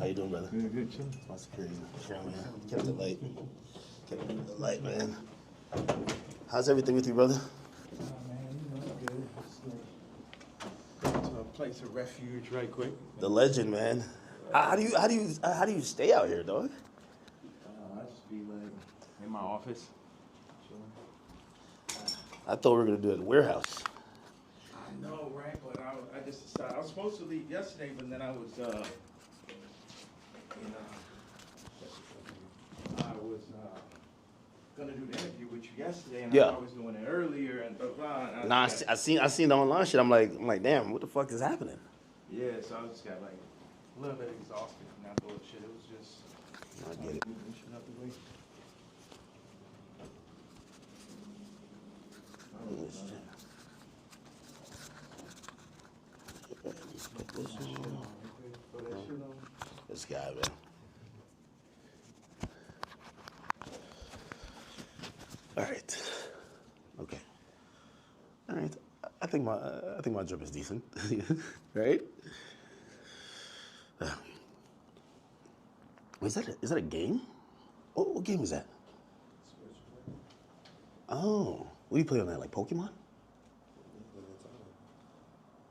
How you doing, brother? Good, chilling. My security camera, man. Kept it light. Kept it light, man. How's everything with you, brother? Man, you know, good. Just like to a place of refuge, right quick. The legend, man. How do you stay out here, dog? I just be like in my office, chilling. I thought we were gonna do it at the warehouse. I know, right? But I just decided I was supposed to leave yesterday, but then I was gonna do the interview with you yesterday, and Yeah. I was doing it earlier, and blah blah. Nah, I seen the online shit. I'm like, damn, what the fuck is happening? Yeah, so I just got like a little bit exhausted from that bullshit. It was just I get it. moving shit out the way. This guy, man. All right. Okay. All right. I think my drip is decent, right? Is that a game? What game is that? Oh, what do you play on that? Like Pokemon?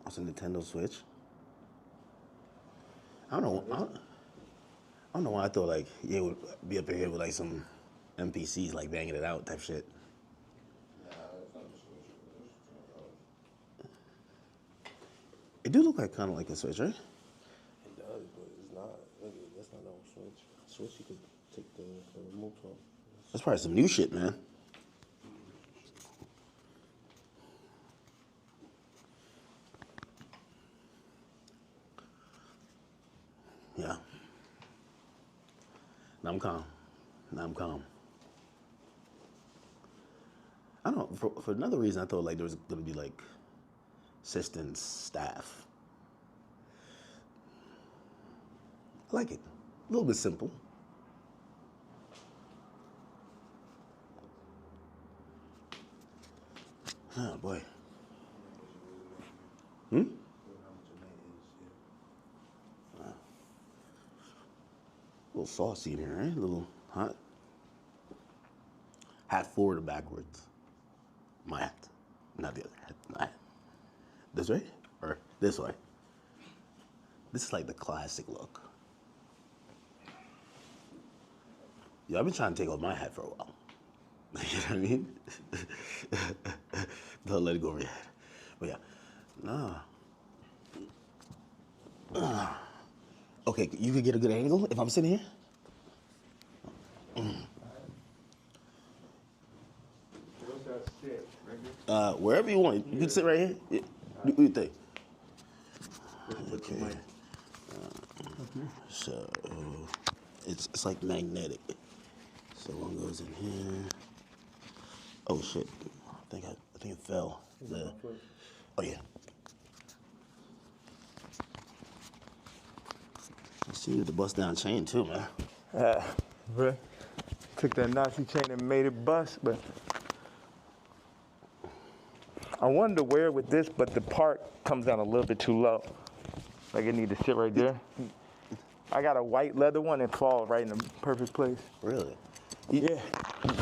It's a Nintendo Switch. I don't know why I thought like you would be up in here with like some NPCs like banging it out type shit. It do look like kind of like a Switch, right? It does, but it's not. That's not no Switch. Switch, you could take the remote from. That's probably some new shit, man. Yeah. Now I'm calm. I don't know. For another reason, I thought like there was gonna be like assistants, staff. I like it. A little bit simple. Oh boy. A little saucy in here, right? A little hot. Hat forward or backwards? My hat. Not the other hat. My hat. This way? Or this way? This is like the classic look. Yeah, I've been trying to take off my hat for a while. You know what I mean? Don't let it go over your head. But yeah. Nah. Okay, you could get a good angle if I'm sitting here? Where's that sit? Right here? Wherever you want. You can sit right here. Yeah. What do you think? Okay. So it's like magnetic. So one goes in here. Oh shit! I think it fell. Oh yeah. I see you the bust down chain too, man. Bro, took that Nazi chain and made it bust, but I wanted to wear it with this, but the part comes down a little bit too low. Like it need to sit right there. I got a white leather one and fall right in the perfect place. Really? Yeah.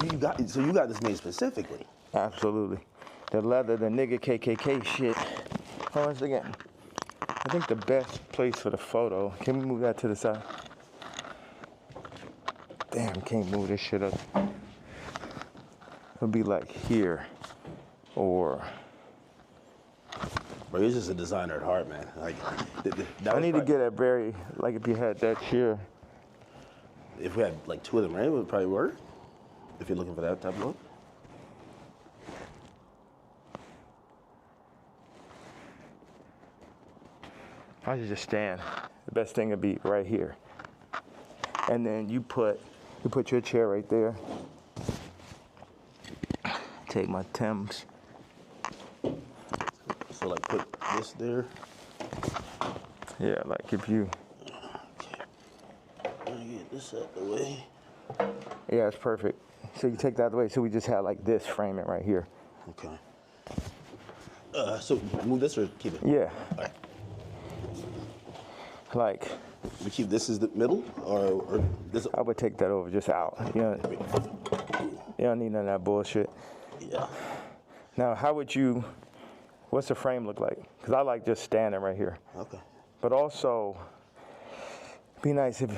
You got this made specifically. Absolutely. The leather, the nigga KKK shit. Hold on a second. I think the best place for the photo, can we move that to the side? Damn, can't move this shit up. It'll be like here, or... Bro, you're just a designer at heart, man. Like, I need to get a very, like if you had that chair. If we had like two of them, right, it would probably work. If you're looking for that type of look. I should just stand. The best thing would be right here. And then you put your chair right there. Take my Timbs. So like put this there. Yeah, like if you... Okay. Let me get this out the way. Yeah, it's perfect. So you take that out of the way. So we just had like this framing right here. Okay. So move this or keep it? Yeah. All right. Like, We keep this as the middle, or this? I would take that over just out. You don't need none of that bullshit. Yeah. Now, what's the frame look like? Because I like just standing right here. Okay. But also, it'd be nice if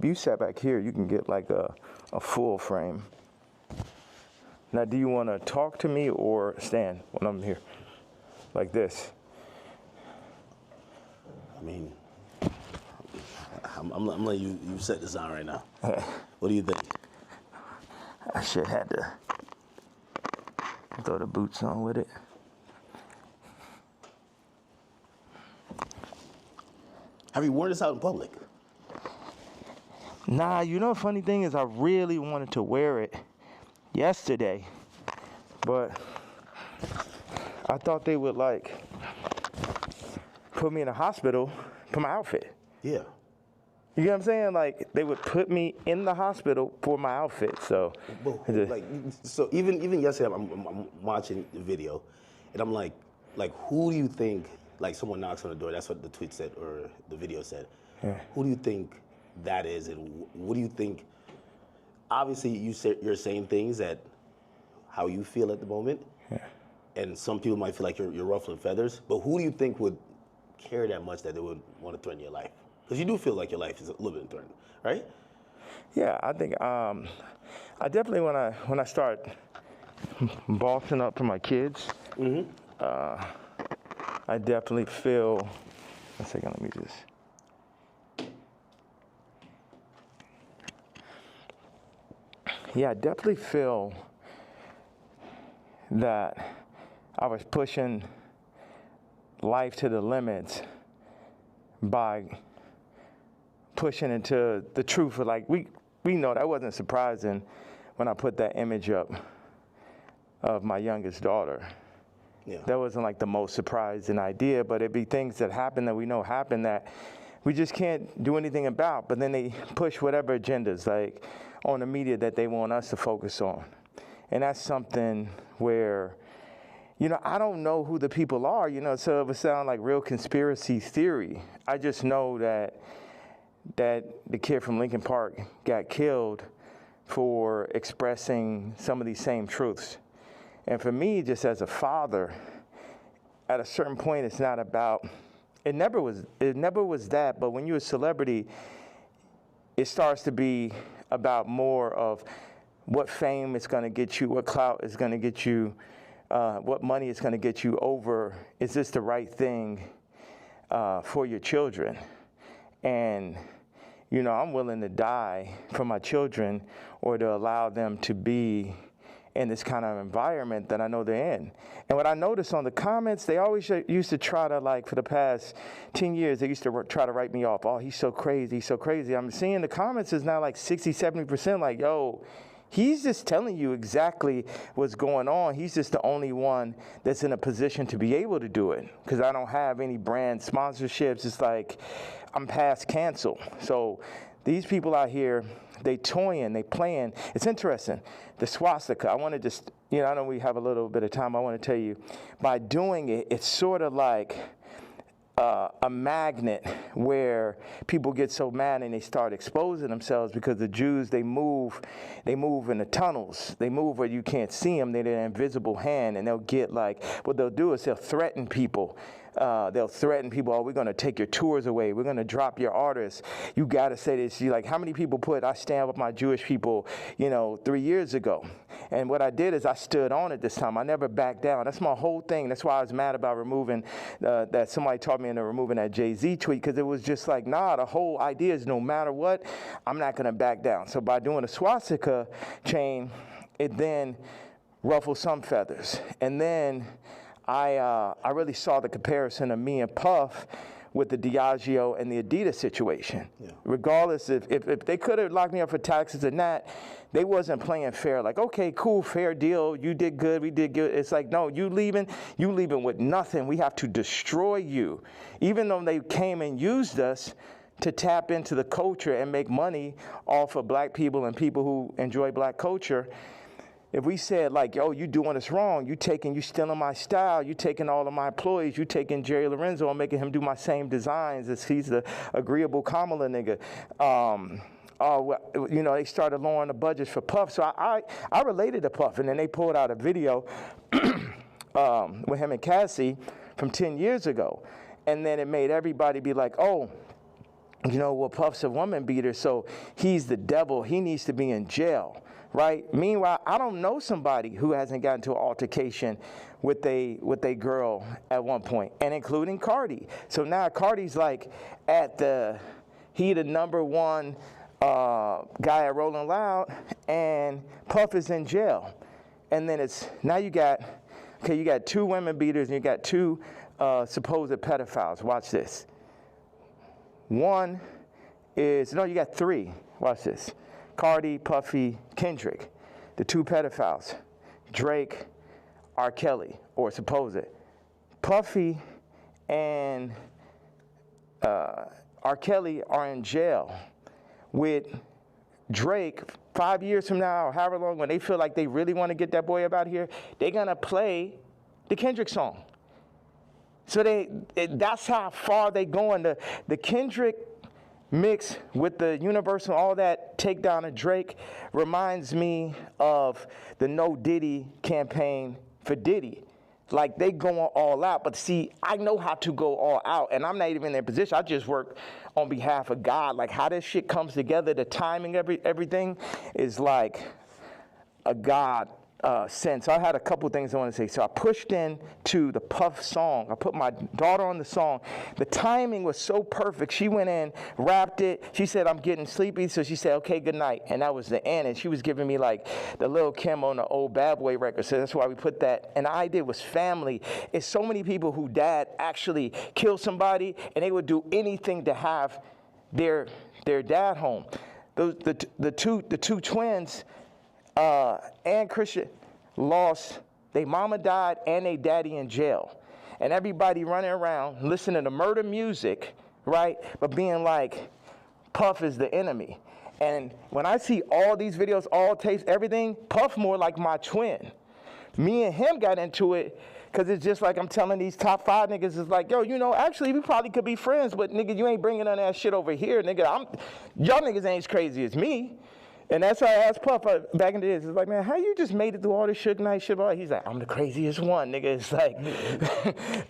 you sat back here, you can get like a full frame. Now, do you want to talk to me or stand when I'm here? Like this? I mean, I'm letting you set this on right now. What do you think? I should have to throw the boots on with it. Have you worn this out in public? Nah, you know the funny thing is I really wanted to wear it yesterday, but I thought they would like put me in a hospital for my outfit. Yeah. You get what I'm saying? Like they would put me in the hospital for my outfit. So, So even yesterday, I'm watching the video, and I'm like, who do you think? Like someone knocks on the door. That's what the tweet said or the video said. Yeah. Who do you think that is, and what do you think? Obviously, you're saying things that how you feel at the moment, and some people might feel like you're ruffling feathers. But who do you think would care that much that they would want to threaten your life? Because you do feel like your life is a little bit threatened, right? Yeah, I think I definitely when I start bossing up for my kids, I definitely feel. One second, let me just. Yeah, I definitely feel that I was pushing life to the limits by pushing into the truth. Like we know that wasn't surprising when I put that image up of my youngest daughter. Yeah. That wasn't like the most surprising idea, but it'd be things that happen that we know happen that we just can't do anything about. But then they push whatever agendas like on the media that they want us to focus on. And that's something where, I don't know who the people are, so it would sound like real conspiracy theory. I just know that the kid from Lincoln Park got killed for expressing some of these same truths. And for me, just as a father, at a certain point, it's not about, it never was that, but when you're a celebrity, it starts to be about more of what fame is going to get you, what clout is going to get you, what money is going to get you over, is this the right thing for your children? And, I'm willing to die for my children or to allow them to be in this kind of environment that I know they're in. And what I noticed on the comments, they always used to try to, for the past 10 years, they used to try to write me off. Oh, he's so crazy, he's so crazy. I'm seeing the comments is now like 60, 70% like, yo, he's just telling you exactly what's going on. He's just the only one that's in a position to be able to do it because I don't have any brand sponsorships. It's like I'm past cancel. So these people out here, they toying, they playing. It's interesting. The swastika, I want to just, I know we have a little bit of time. I want to tell you, by doing it, it's sort of like a magnet where people get so mad and they start exposing themselves because the Jews, they move in the tunnels. They move where you can't see them. They're an invisible hand, and they'll get what they'll do is they'll threaten people. They'll threaten people, oh, we're going to take your tours away. We're going to drop your artists. You got to say this. How many people I stand with my Jewish people, 3 years ago. And what I did is I stood on it this time. I never backed down. That's my whole thing. That's why I was mad about removing, that somebody taught me into removing that Jay-Z tweet, because it was just like, nah, the whole idea is no matter what, I'm not going to back down. So by doing a swastika chain, it then ruffled some feathers. And then I really saw the comparison of me and Puff with the Diageo and the Adidas situation. Yeah. Regardless, if they could have locked me up for taxes and that, they wasn't playing fair. Like, okay, cool, fair deal. You did good, we did good. It's like, no, you leaving with nothing. We have to destroy you. Even though they came and used us to tap into the culture and make money off of black people and people who enjoy black culture, if we said like, yo, you doing us wrong, you stealing my style, you taking all of my employees, you taking Jerry Lorenzo and making him do my same designs as he's the agreeable Kamala nigga. You know, they started lowering the budgets for Puff. So I related to Puff, and then they pulled out a video with him and Cassie from 10 years ago. And then it made everybody be like, oh, you know, well, Puff's a woman beater, so he's the devil. He needs to be in jail. Right? Meanwhile, I don't know somebody who hasn't gotten into an altercation with a girl at one point, and including Cardi. So now Cardi's like he the number one guy at Rolling Loud, and Puff is in jail. And then now you got two women beaters and you got two supposed pedophiles. Watch this. You got three. Watch this. Cardi, Puffy, Kendrick, the two pedophiles, Drake, R. Kelly, or supposed. Puffy and R. Kelly are in jail with Drake 5 years from now, or however long, when they feel like they really want to get that boy up out here, they're going to play the Kendrick song. So that's how far they going. The Kendrick mix with the Universal, all that takedown of Drake reminds me of the No Diddy campaign for Diddy. Like, they going all out. But see, I know how to go all out, and I'm not even in their position. I just work on behalf of God. Like, how this shit comes together, the timing, everything is like a God sense. I had a couple things I want to say. So I pushed into the Puff song. I put my daughter on the song. The timing was so perfect. She went in, rapped it. She said, I'm getting sleepy. So she said, okay, good night. And that was the end. And she was giving me like the Lil Kim on the old Bad Boy record. So that's why we put that. And the idea was family. It's so many people who dad actually killed somebody, and they would do anything to have their dad home. The two twins, and Christian lost, their mama died and their daddy in jail. And everybody running around listening to murder music, right? But being like, Puff is the enemy. And when I see all these videos, all tapes, everything, Puff more like my twin. Me and him got into it because it's just like I'm telling these top 5 niggas, it's like, yo, you know, actually we probably could be friends, but nigga, you ain't bringing none of that shit over here, nigga. Y'all niggas ain't as crazy as me. And that's why I asked Puff back in the days. It's like, man, how you just made it through all this Suge Knight shit? He's like, I'm the craziest one, nigga. It's like,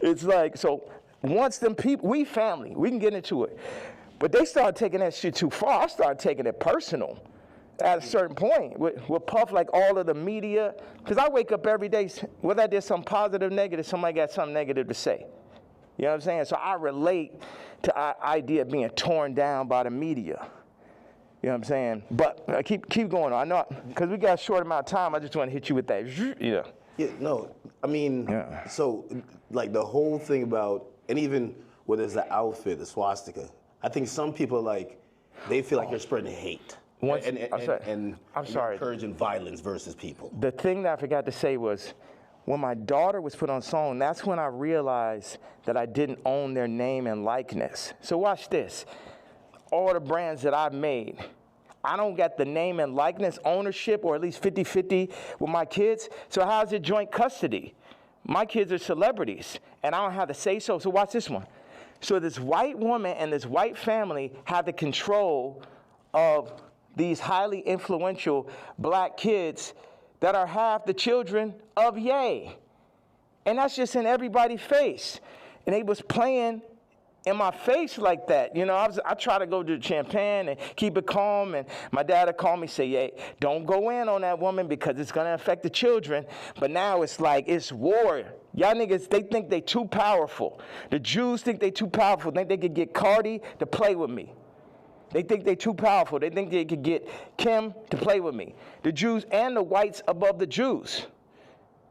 it's like, so once them people, we family, we can get into it. But they started taking that shit too far. I started taking it personal at a certain point with Puff, like all of the media. Because I wake up every day, whether I did something positive, negative, somebody got something negative to say. You know what I'm saying? So I relate to the idea of being torn down by the media. You know what I'm saying? But keep going on. I know, because we got a short amount of time, I just want to hit you with that. Yeah. Yeah, no, I mean, so, like, the whole thing about, and even whether it's the outfit, the swastika, I think some people, like, they feel like you're spreading hate. And encouraging violence versus people. The thing that I forgot to say was, when my daughter was put on song, that's when I realized that I didn't own their name and likeness. So watch this. All the brands that I've made, I don't got the name and likeness ownership, or at least 50-50 with my kids. So how's it joint custody? My kids are celebrities, and I don't have to say so. So watch this one. So this white woman and this white family have the control of these highly influential black kids that are half the children of Ye. And that's just in everybody's face. And they was playing in my face like that. You know, I try to go to Champagne and keep it calm, and my dad would call me, say, hey, don't go in on that woman because it's going to affect the children. But now it's like, it's war. Y'all niggas, they think they too powerful. The Jews think they too powerful. They think they could get Cardi to play with me. They think they too powerful. They think they could get Kim to play with me. The Jews and the whites above the Jews.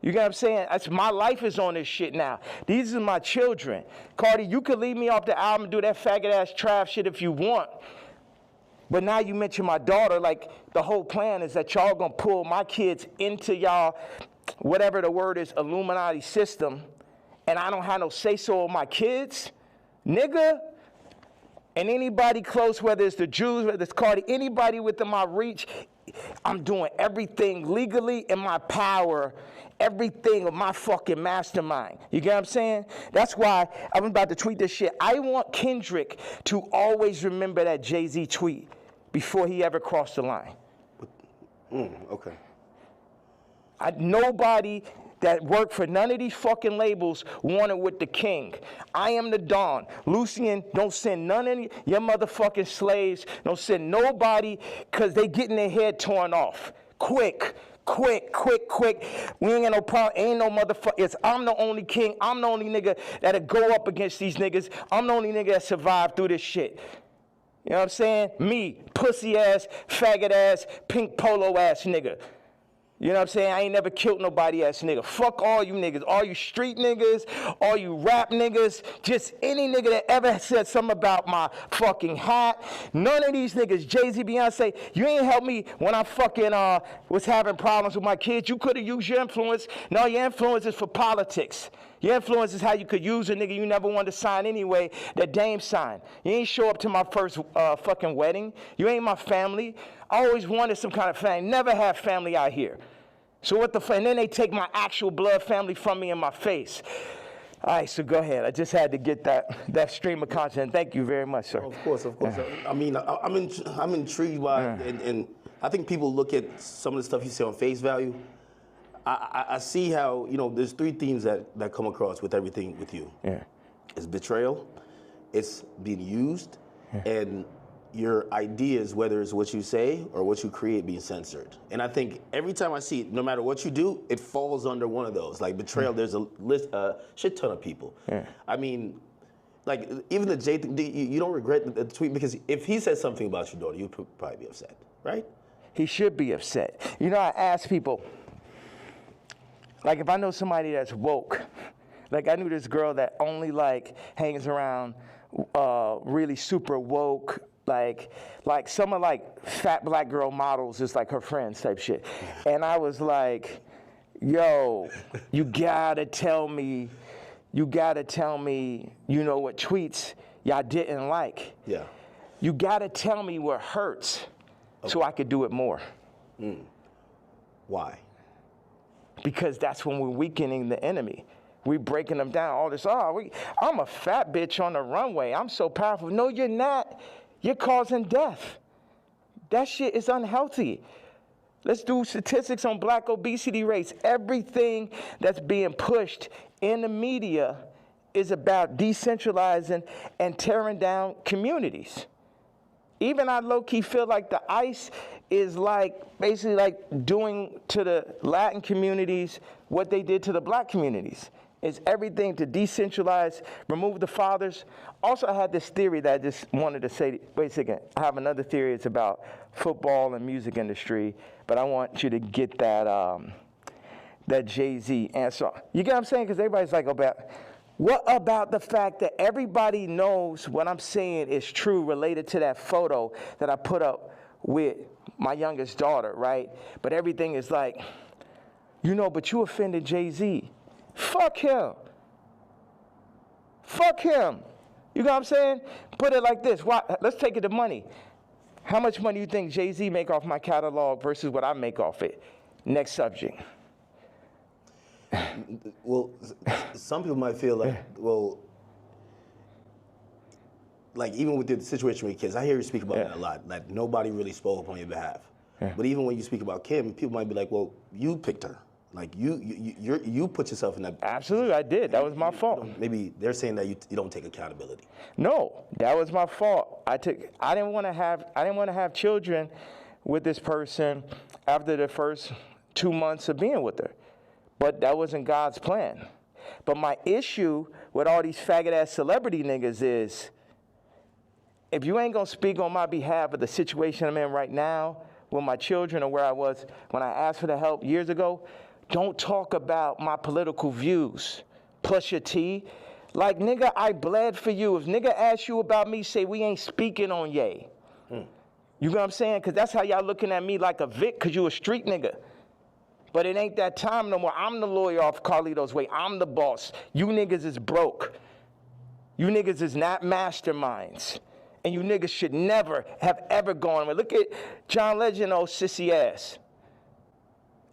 You get what I'm saying? My life is on this shit now. These are my children. Cardi, you could leave me off the album and do that faggot-ass trap shit if you want. But now you mention my daughter, like the whole plan is that y'all gonna pull my kids into y'all, whatever the word is, Illuminati system, and I don't have no say-so of my kids? Nigga. And anybody close, whether it's the Jews, whether it's Cardi, anybody within my reach, I'm doing everything legally in my power, everything of my fucking mastermind. You get what I'm saying? That's why I'm about to tweet this shit. I want Kendrick to always remember that Jay-Z tweet before he ever crossed the line. Okay. Nobody that worked for none of these fucking labels wanted with the king. I am the Don. Lucian, don't send none of your motherfucking slaves. Don't send nobody, because they getting their head torn off. Quick. We ain't got no problem. Ain't no motherfucker. I'm the only king. I'm the only nigga that'll go up against these niggas. I'm the only nigga that survived through this shit. You know what I'm saying? Me, pussy ass, faggot ass, pink polo ass nigga. You know what I'm saying? I ain't never killed nobody ass nigga. Fuck all you niggas. All you street niggas, all you rap niggas, just any nigga that ever said something about my fucking hat. None of these niggas, Jay-Z, Beyonce, you ain't helped me when I fucking was having problems with my kids. You could have used your influence. No, your influence is for politics. Your influence is how you could use a nigga you never wanted to sign anyway, that Dame signed. You ain't show up to my first fucking wedding. You ain't my family. I always wanted some kind of family. Never have family out here. So what the fuck? And then they take my actual blood family from me in my face. All right, so go ahead. I just had to get that stream of content. Thank you very much, sir. Of course. I mean, I'm intrigued by, and I think people look at some of the stuff you say on face value. I see how, there's three themes that come across with everything with you. Yeah. It's betrayal, it's being used, and your ideas, whether it's what you say or what you create, being censored. And I think every time I see it, no matter what you do, it falls under one of those. Like betrayal, there's a shit ton of people. Yeah. I mean, like even the Jay thing, you don't regret the tweet, because if he said something about your daughter, you'd probably be upset, right? He should be upset. I ask people, like if I know somebody that's woke, like I knew this girl that only hangs around really super woke, like some of fat black girl models is like her friends type shit. And I was like, yo, you gotta tell me, what tweets y'all didn't like. Yeah. You gotta tell me what hurts so I could do it more. Why? Because that's when we're weakening the enemy. We breaking them down. All this, I'm a fat bitch on the runway. I'm so powerful. No, you're not. You're causing death. That shit is unhealthy. Let's do statistics on black obesity rates. Everything that's being pushed in the media is about decentralizing and tearing down communities. Even I low-key feel like the ICE is basically doing to the Latin communities what they did to the black communities. It's everything to decentralize, remove the fathers. Also, I had this theory that I just wanted to say, wait a second, I have another theory. It's about football and music industry, but I want you to get that Jay-Z answer. You get what I'm saying? Because everybody's like, what about the fact that everybody knows what I'm saying is true related to that photo that I put up with my youngest daughter, right? But everything is but you offended Jay-Z. Fuck him. You know what I'm saying? Put it like this. Let's take it to money. How much money do you think Jay-Z make off my catalog versus what I make off it? Next subject. Well, some people might feel even with the situation with kids, I hear you speak about that a lot. Like nobody really spoke up on your behalf. Yeah. But even when you speak about Kim, people might be like, well, you picked her. Like you put yourself in that. Absolutely, I did. That was my fault. Maybe they're saying that you don't take accountability. No, that was my fault. I didn't want to have children with this person after the first 2 months of being with her. But that wasn't God's plan. But my issue with all these faggot-ass celebrity niggas is, if you ain't gonna speak on my behalf of the situation I'm in right now with my children or where I was when I asked for the help years ago, don't talk about my political views. Plus your T. Like, nigga, I bled for you. If nigga asks you about me, say we ain't speaking on Ye. You know what I'm saying? Because that's how y'all looking at me like a Vic, because you a street nigga. But it ain't that time no more. I'm the lawyer off Carlito's Way. I'm the boss. You niggas is broke. You niggas is not masterminds. And you niggas should never have ever gone. Look at John Legend, old sissy ass.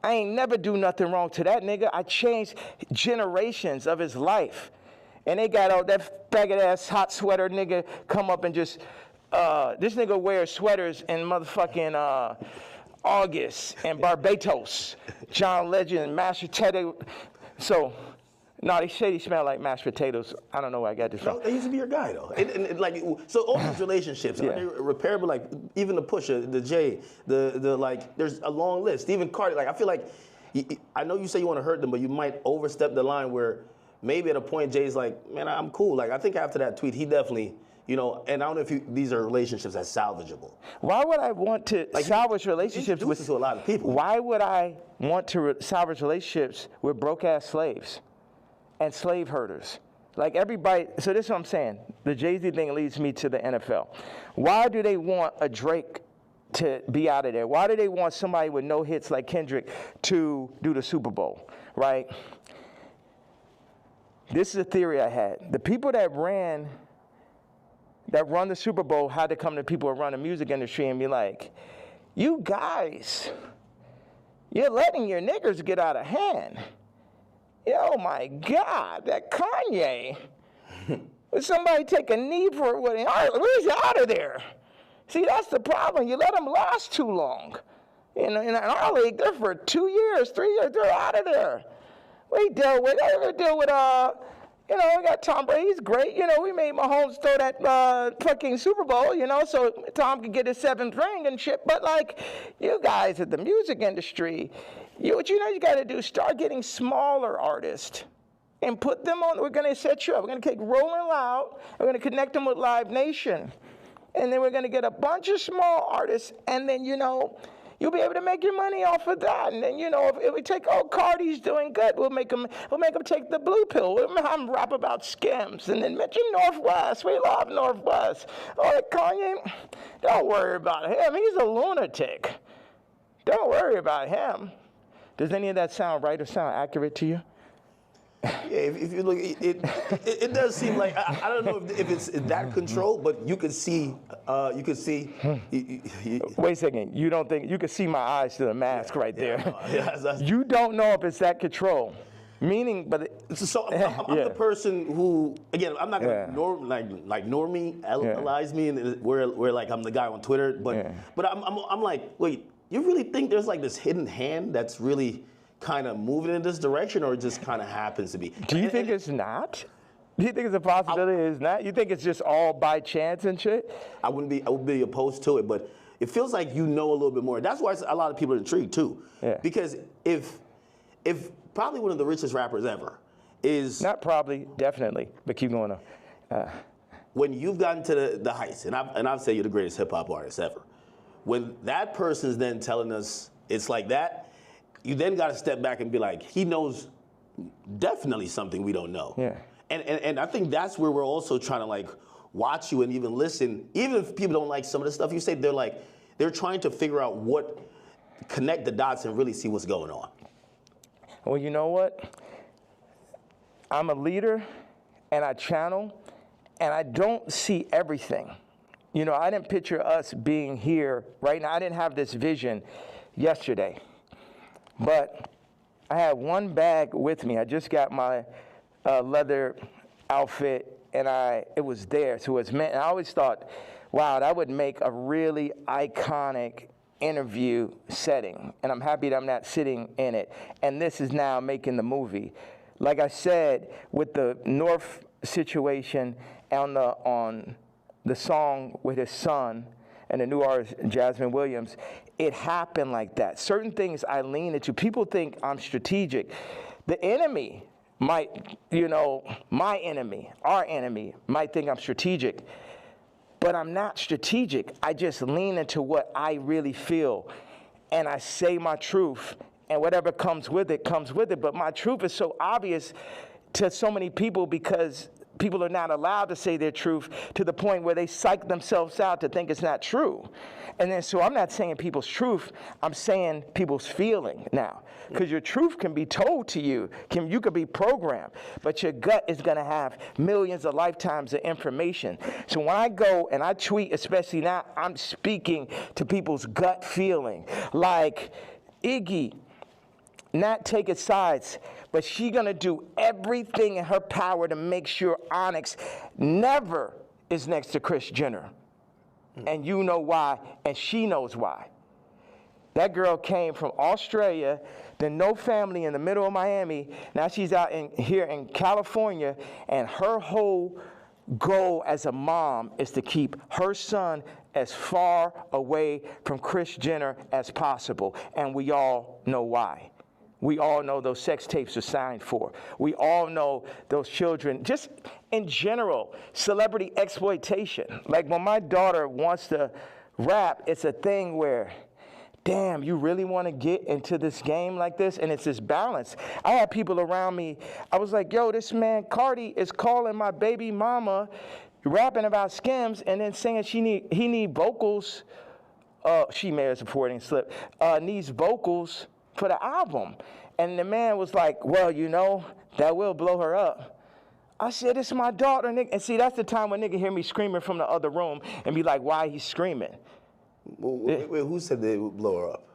I ain't never do nothing wrong to that nigga. I changed generations of his life. And they got all that faggot ass hot sweater nigga come up and just, this nigga wears sweaters in motherfucking August and Barbados. John Legend, mashed potato. So, no, they say he smell like mashed potatoes. I don't know where I got this from. No, they used to be your guy, though. And like, so all these relationships, are they repairable? Like, even the Pusha, the Jay, the like, there's a long list. Even Cardi, like, I feel like, I know you say you want to hurt them, but you might overstep the line where maybe at a point Jay's like, man, I'm cool. Like, I think after that tweet, he definitely, you know, and I don't know if these are relationships that's salvageable. Why would I want to salvage relationships with to a lot of people? Why would I want to salvage relationships with broke-ass slaves and slave herders? Like everybody, so this is what I'm saying. The Jay-Z thing leads me to the NFL. Why do they want a Drake to be out of there? Why do they want somebody with no hits like Kendrick to do the Super Bowl, right? This is a theory I had. The people that run the Super Bowl had to come to people who run the music industry and be like, you guys, you're letting your niggers get out of hand. Oh my God, that Kanye. Would somebody take a knee for it? Where's he out of there? See, that's the problem. You let them last too long. In our league, they're for 2 years, 3 years, they're out of there. We deal with, you know, we got Tom Brady, he's great. You know, we made Mahomes throw that fucking Super Bowl, you know, so Tom could get his 7th ring and shit. But like, you guys at the music industry, what you got to do, start getting smaller artists and put them on. We're going to set you up. We're going to take Rolling Loud. We're going to connect them with Live Nation. And then we're going to get a bunch of small artists. And then, you know, you'll be able to make your money off of that. And then, you know, if we take, Cardi's doing good, we'll make them take the blue pill. We'll have them rap about skims. And then mention Northwest. We love Northwest. Oh, Kanye, don't worry about him. He's a lunatic. Don't worry about him. Does any of that sound right or sound accurate to you? Yeah, if you look, it does seem like, I don't know if it's that control, but you could see. Wait a second, you don't think, you can see my eyes through the mask right there. Yeah, you don't know if it's that control. Meaning, but so I'm the person who, again, I'm not gonna normalize me, and where like I'm the guy on Twitter, but I'm like, wait, you really think there's like this hidden hand that's really kind of moving in this direction, or it just kind of happens to be? Do you think it's not? Do you think it's a possibility it's not? You think it's just all by chance and shit? I would be opposed to it, but it feels like you know a little bit more. That's why a lot of people are intrigued too. Yeah. Because if probably one of the richest rappers ever is not probably, definitely, but keep going on. When you've gotten to the heights, and I've said you're the greatest hip hop artist ever. When that person's then telling us it's like that, you then got to step back and be like, he knows definitely something we don't know. Yeah. And I think that's where we're also trying to like watch you and even listen. Even if people don't like some of the stuff you say, they're trying to figure out connect the dots and really see what's going on. Well, you know what? I'm a leader and I channel and I don't see everything. You know, I didn't picture us being here right now. I didn't have this vision yesterday. But I had one bag with me. I just got my leather outfit, and it was there. So it was meant. And I always thought, wow, that would make a really iconic interview setting. And I'm happy that I'm not sitting in it. And this is now making the movie. Like I said, with the North situation on the song with his son and the new artist, Jasmine Williams, it happened like that. Certain things I lean into. People think I'm strategic. The enemy might, my enemy, our enemy, might think I'm strategic. But I'm not strategic. I just lean into what I really feel. And I say my truth. And whatever comes with it, comes with it. But my truth is so obvious to so many people because people are not allowed to say their truth to the point where they psych themselves out to think it's not true. And then, so I'm not saying people's truth, I'm saying people's feeling now. Because your truth can be told to you, you could be programmed, but your gut is gonna have millions of lifetimes of information. So when I go and I tweet, especially now, I'm speaking to people's gut feeling. Like, Iggy, not taking sides, but she gonna do everything in her power to make sure Onyx never is next to Kris Jenner. And you know why, and she knows why. That girl came from Australia, then no family in the middle of Miami. Now she's out here in California, and her whole goal as a mom is to keep her son as far away from Kris Jenner as possible. And we all know why. We all know those sex tapes are signed for. We all know those children, just in general, celebrity exploitation. Like when my daughter wants to rap, it's a thing where, damn, you really want to get into this game like this? And it's this balance. I had people around me, I was like, yo, this man, Cardi, is calling my baby mama, rapping about Skims, and then saying he need vocals. She may have supporting slip, needs vocals for the album. And the man was like, well, you know, that will blow her up. I said, it's my daughter, nigga. And see, that's the time when nigga hear me screaming from the other room and be like, why he screaming? Wait, who said they would blow her up?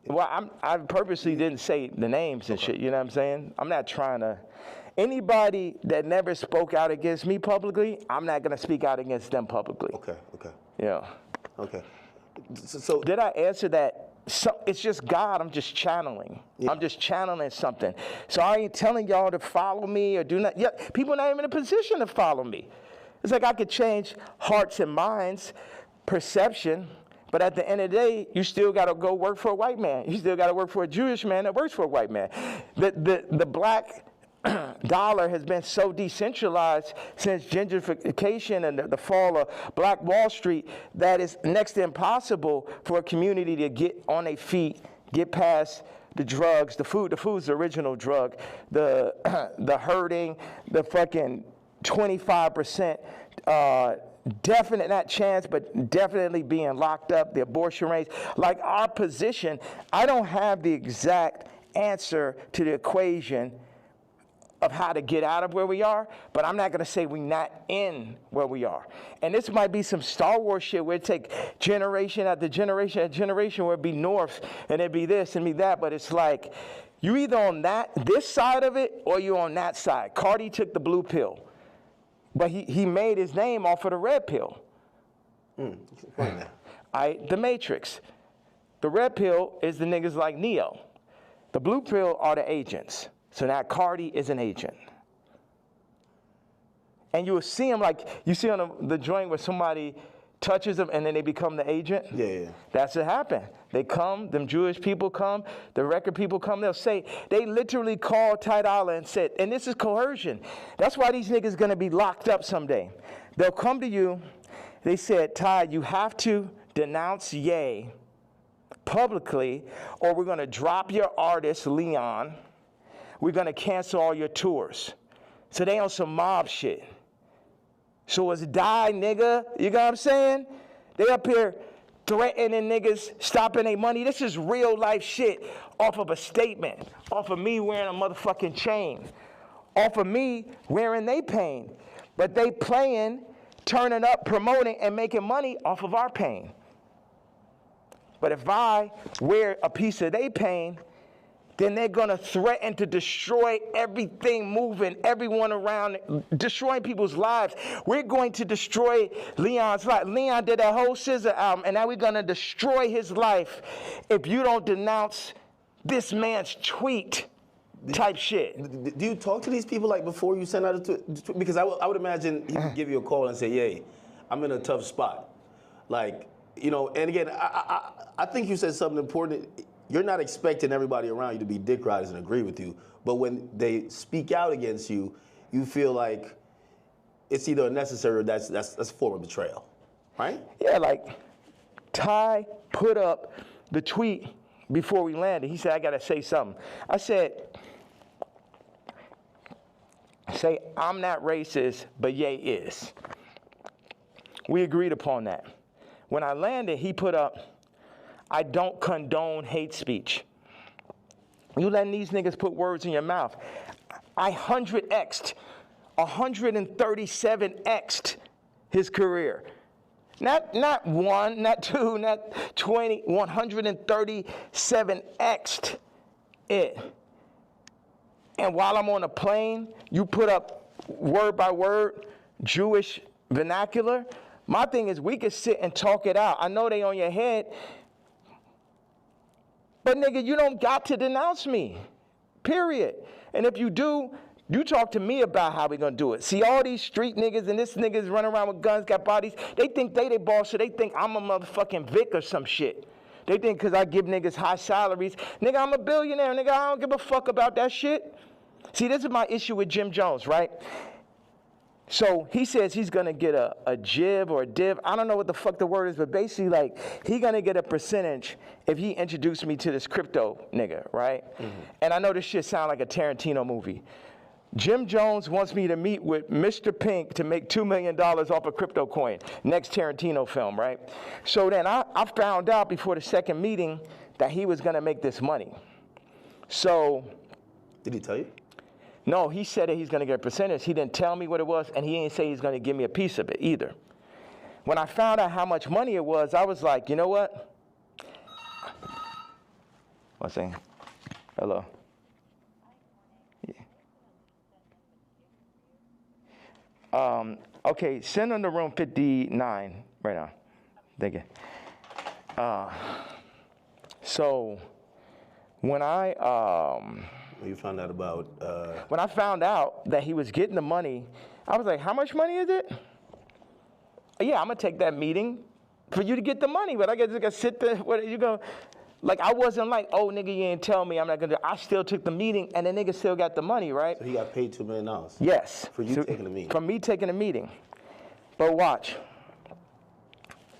Well, I purposely didn't say the names and shit, you know what I'm saying? I'm not trying to. Anybody that never spoke out against me publicly, I'm not going to speak out against them publicly. Okay. Yeah. Okay. So did I answer that? So it's just God, I'm just channeling. Yeah. I'm just channeling something. So I ain't telling y'all to follow me or do not. Yeah, people are not even in a position to follow me. It's like I could change hearts and minds, perception, but at the end of the day, you still got to go work for a white man. You still got to work for a Jewish man that works for a white man. The black dollar has been so decentralized since gentrification and the fall of Black Wall Street that it's next to impossible for a community to get on their feet, get past the drugs, the food. The food's the original drug. The hurting, the fucking 25%, definite, not chance, but definitely being locked up, the abortion rates. Like our position, I don't have the exact answer to the equation of how to get out of where we are, but I'm not gonna say we're not in where we are. And this might be some Star Wars shit where it take generation after generation after generation where it'd be North and it'd be this and be that, but it's like, you either on this side of it or you on that side. Cardi took the blue pill, but he made his name off of the red pill. The Matrix. The red pill is the niggas like Neo. The blue pill are the agents. So now Cardi is an agent. And you will see him like, you see on the joint where somebody touches them and then they become the agent? Yeah. That's what happened. They come, them Jewish people come, the record people come, they'll say, they literally called Ty Dolla and said, and this is coercion. That's why these niggas gonna be locked up someday. They'll come to you, they said, Ty, you have to denounce Ye publicly or we're gonna drop your artist, Leon. We're gonna cancel all your tours. So they on some mob shit. So it's die, nigga. You know what I'm saying? They up here threatening niggas, stopping their money. This is real life shit off of a statement, off of me wearing a motherfucking chain, off of me wearing they pain. But they playing, turning up, promoting, and making money off of our pain. But if I wear a piece of they pain, then they're gonna threaten to destroy everything moving, everyone around, destroying people's lives. We're going to destroy Leon's life. Leon did that whole Scissor album, and now we're gonna destroy his life if you don't denounce this man's tweet type shit. Do you talk to these people like before you send out a tweet? Because I would imagine he would give you a call and say, "Yay, I'm in a tough spot." Like, you know, and again, I think you said something important. You're not expecting everybody around you to be dick riders and agree with you, but when they speak out against you, you feel like it's either unnecessary or that's a form of betrayal, right? Yeah, like Ty put up the tweet before we landed. He said, I gotta say something. I said, say, I'm not racist, but Ye is. We agreed upon that. When I landed, he put up, I don't condone hate speech. You letting these niggas put words in your mouth. I 137x'd his career. Not one, not two, not 20, 137x'd it. And while I'm on a plane, you put up word by word Jewish vernacular. My thing is we could sit and talk it out. I know they on your head, but nigga, you don't got to denounce me, period. And if you do, you talk to me about how we gonna do it. See all these street niggas and this niggas running around with guns, got bodies, they think they boss, so they think I'm a motherfucking Vic or some shit. They think because I give niggas high salaries, nigga, I'm a billionaire, nigga, I don't give a fuck about that shit. See, this is my issue with Jim Jones, right? So he says he's gonna get a jib or a div. I don't know what the fuck the word is, but basically like he gonna get a percentage if he introduced me to this crypto nigga, right? Mm-hmm. And I know this shit sound like a Tarantino movie. Jim Jones wants me to meet with Mr. Pink to make $2 million off a crypto coin. Next Tarantino film, right? So then I found out before the second meeting that he was gonna make this money. So. Did he tell you? No, he said that he's going to get a percentage. He didn't tell me what it was, and he didn't say he's going to give me a piece of it either. When I found out how much money it was, I was like, you know what? One second. Hello. Yeah. Okay, send them to room 59 right now. Thank you. So when You found out about... When I found out that he was getting the money, I was like, how much money is it? Yeah, I'm going to take that meeting for you to get the money, but I guess I got to sit there. What you go? Like, I wasn't like, oh, nigga, you ain't tell me I'm not going to do it. I still took the meeting, and the nigga still got the money, right? So he got paid $2 million? Yes. For you taking the meeting? For me taking the meeting. But watch.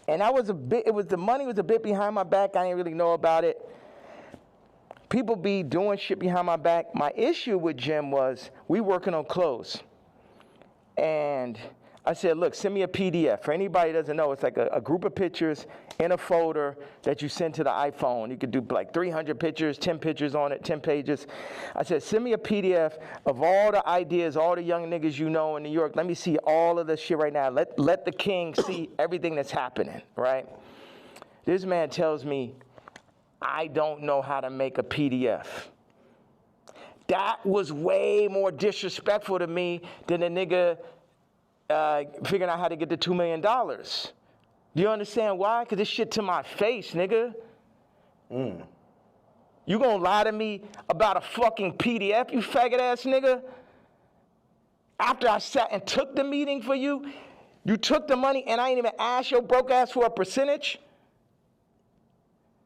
And the money was a bit behind my back. I didn't really know about it. People be doing shit behind my back. My issue with Jim was we working on clothes. And I said, look, send me a PDF. For anybody who doesn't know, it's like a group of pictures in a folder that you send to the iPhone. You could do like 300 pictures, 10 pictures on it, 10 pages. I said, send me a PDF of all the ideas, all the young niggas you know in New York. Let me see all of this shit right now. Let the king see everything that's happening, right? This man tells me, I don't know how to make a PDF. That was way more disrespectful to me than a nigga figuring out how to get the $2 million. Do you understand why? Because this shit to my face, nigga. You gonna lie to me about a fucking PDF, you faggot ass nigga? After I sat and took the meeting for you, you took the money and I ain't even asked your broke ass for a percentage?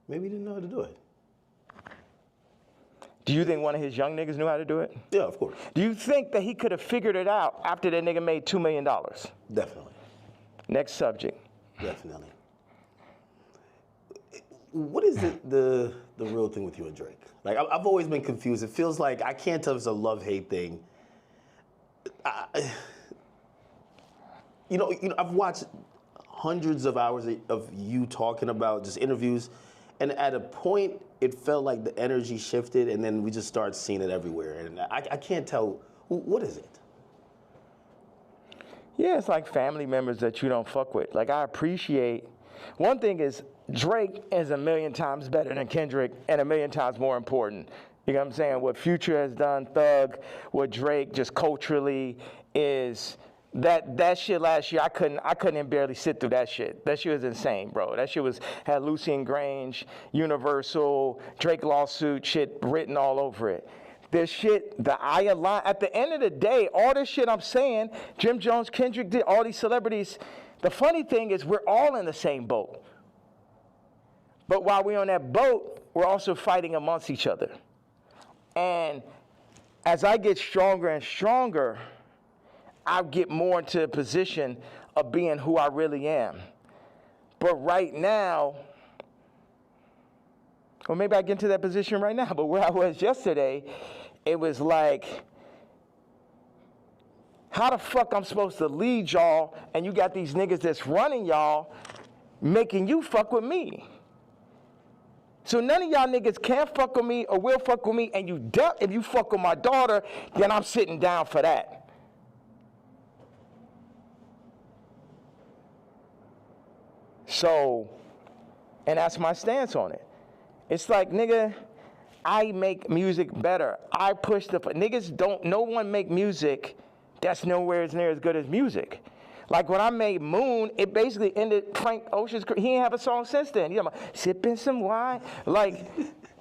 Maybe he didn't know how to do it. Do you think one of his young niggas knew how to do it? Yeah, of course. Do you think that he could have figured it out after that nigga made $2 million? Definitely. Next subject. Definitely. What is the real thing with you and Drake? Like, I've always been confused. It feels like, I can't tell if it's a love-hate thing. You know, I've watched hundreds of hours of you talking about just interviews, and at a point, it felt like the energy shifted, and then we just started seeing it everywhere. And I can't tell, what is it? Yeah, it's like family members that you don't fuck with. Like, I appreciate, one thing is, Drake is a million times better than Kendrick and a million times more important. You know what I'm saying? What Future has done, Thug, what Drake just culturally is, that shit last year, I couldn't even barely sit through that shit. That shit was insane, bro. That shit had Lucian Grange, Universal, Drake lawsuit shit written all over it. This shit, at the end of the day, all this shit I'm saying, Jim Jones, Kendrick did, all these celebrities, the funny thing is we're all in the same boat. But while we're on that boat, we're also fighting amongst each other. And as I get stronger and stronger, I get more into a position of being who I really am. But right now, or maybe I get into that position right now, but where I was yesterday, it was like, how the fuck I'm supposed to lead y'all and you got these niggas that's running y'all making you fuck with me? So none of y'all niggas can fuck with me or will fuck with me, and if you fuck with my daughter, then I'm sitting down for that. So, and that's my stance on it. It's like, nigga, I make music better. I push no one make music that's nowhere as near as good as music. Like when I made Moon, it basically ended Frank Ocean's career. He ain't have a song since then. You know, sipping some wine. Like,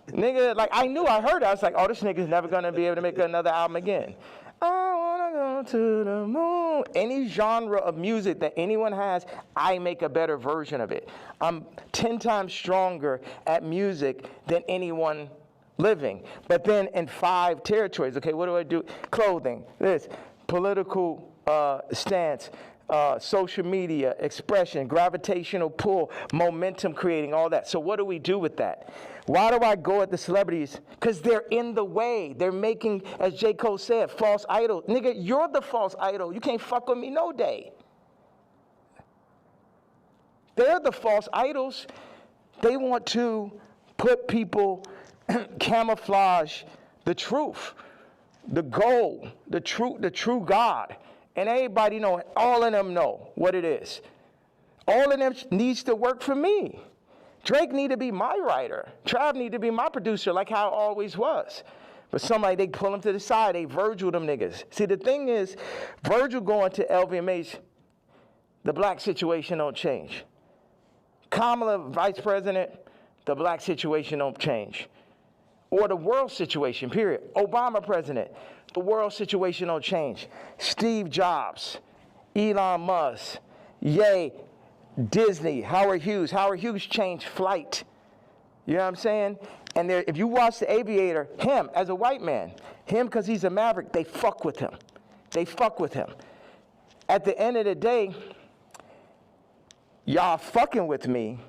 nigga, like I heard it. I was like, oh, this nigga's never gonna be able to make another album again. I wanna go to the moon. Any genre of music that anyone has, I make a better version of it. I'm 10 times stronger at music than anyone living. But then in 5 territories, okay, what do I do? Clothing, this, political stance, social media, expression, gravitational pull, momentum creating, all that. So what do we do with that? Why do I go at the celebrities? Because they're in the way. They're making, as J. Cole said, false idol. Nigga, you're the false idol. You can't fuck with me no day. They're the false idols. They want to put people, camouflage the truth, the goal, the true God. And everybody know, all of them know what it is. All of them needs to work for me. Drake need to be my writer. Trav need to be my producer, like how it always was. But somebody, they pull him to the side, they Virgil them niggas. See, the thing is, Virgil going to LVMH, the black situation don't change. Kamala, vice president, the black situation don't change. Or the world situation, period. Obama president, the world situation don't change. Steve Jobs, Elon Musk, Ye, Disney, Howard Hughes. Howard Hughes changed flight. You know what I'm saying? And there, if you watch The Aviator, him as a white man, him because he's a maverick, they fuck with him. They fuck with him. At the end of the day, y'all fucking with me,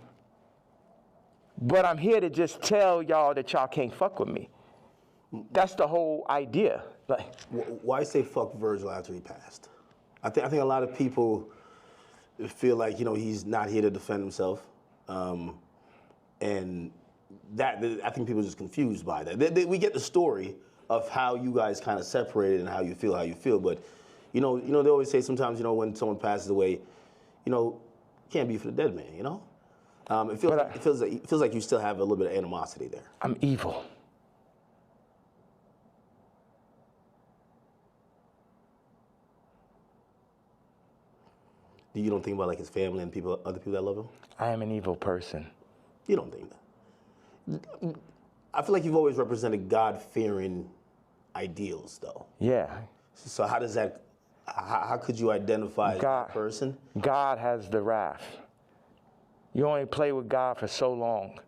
but I'm here to just tell y'all that y'all can't fuck with me. That's the whole idea. Like, why say fuck Virgil after he passed? I think a lot of people feel like, you know, he's not here to defend himself, and that I think people are just confused by that. We get the story of how you guys kind of separated and how you feel, but you know they always say sometimes, you know, when someone passes away, you know, can't be for the dead man, you know. It feels like you still have a little bit of animosity there. I'm evil. You don't think about like his family and other people that love him? I am an evil person. You don't think that? I feel like you've always represented God-fearing ideals, though. Yeah. So how does that? How could you identify as that person? God has the wrath. You only play with God for so long.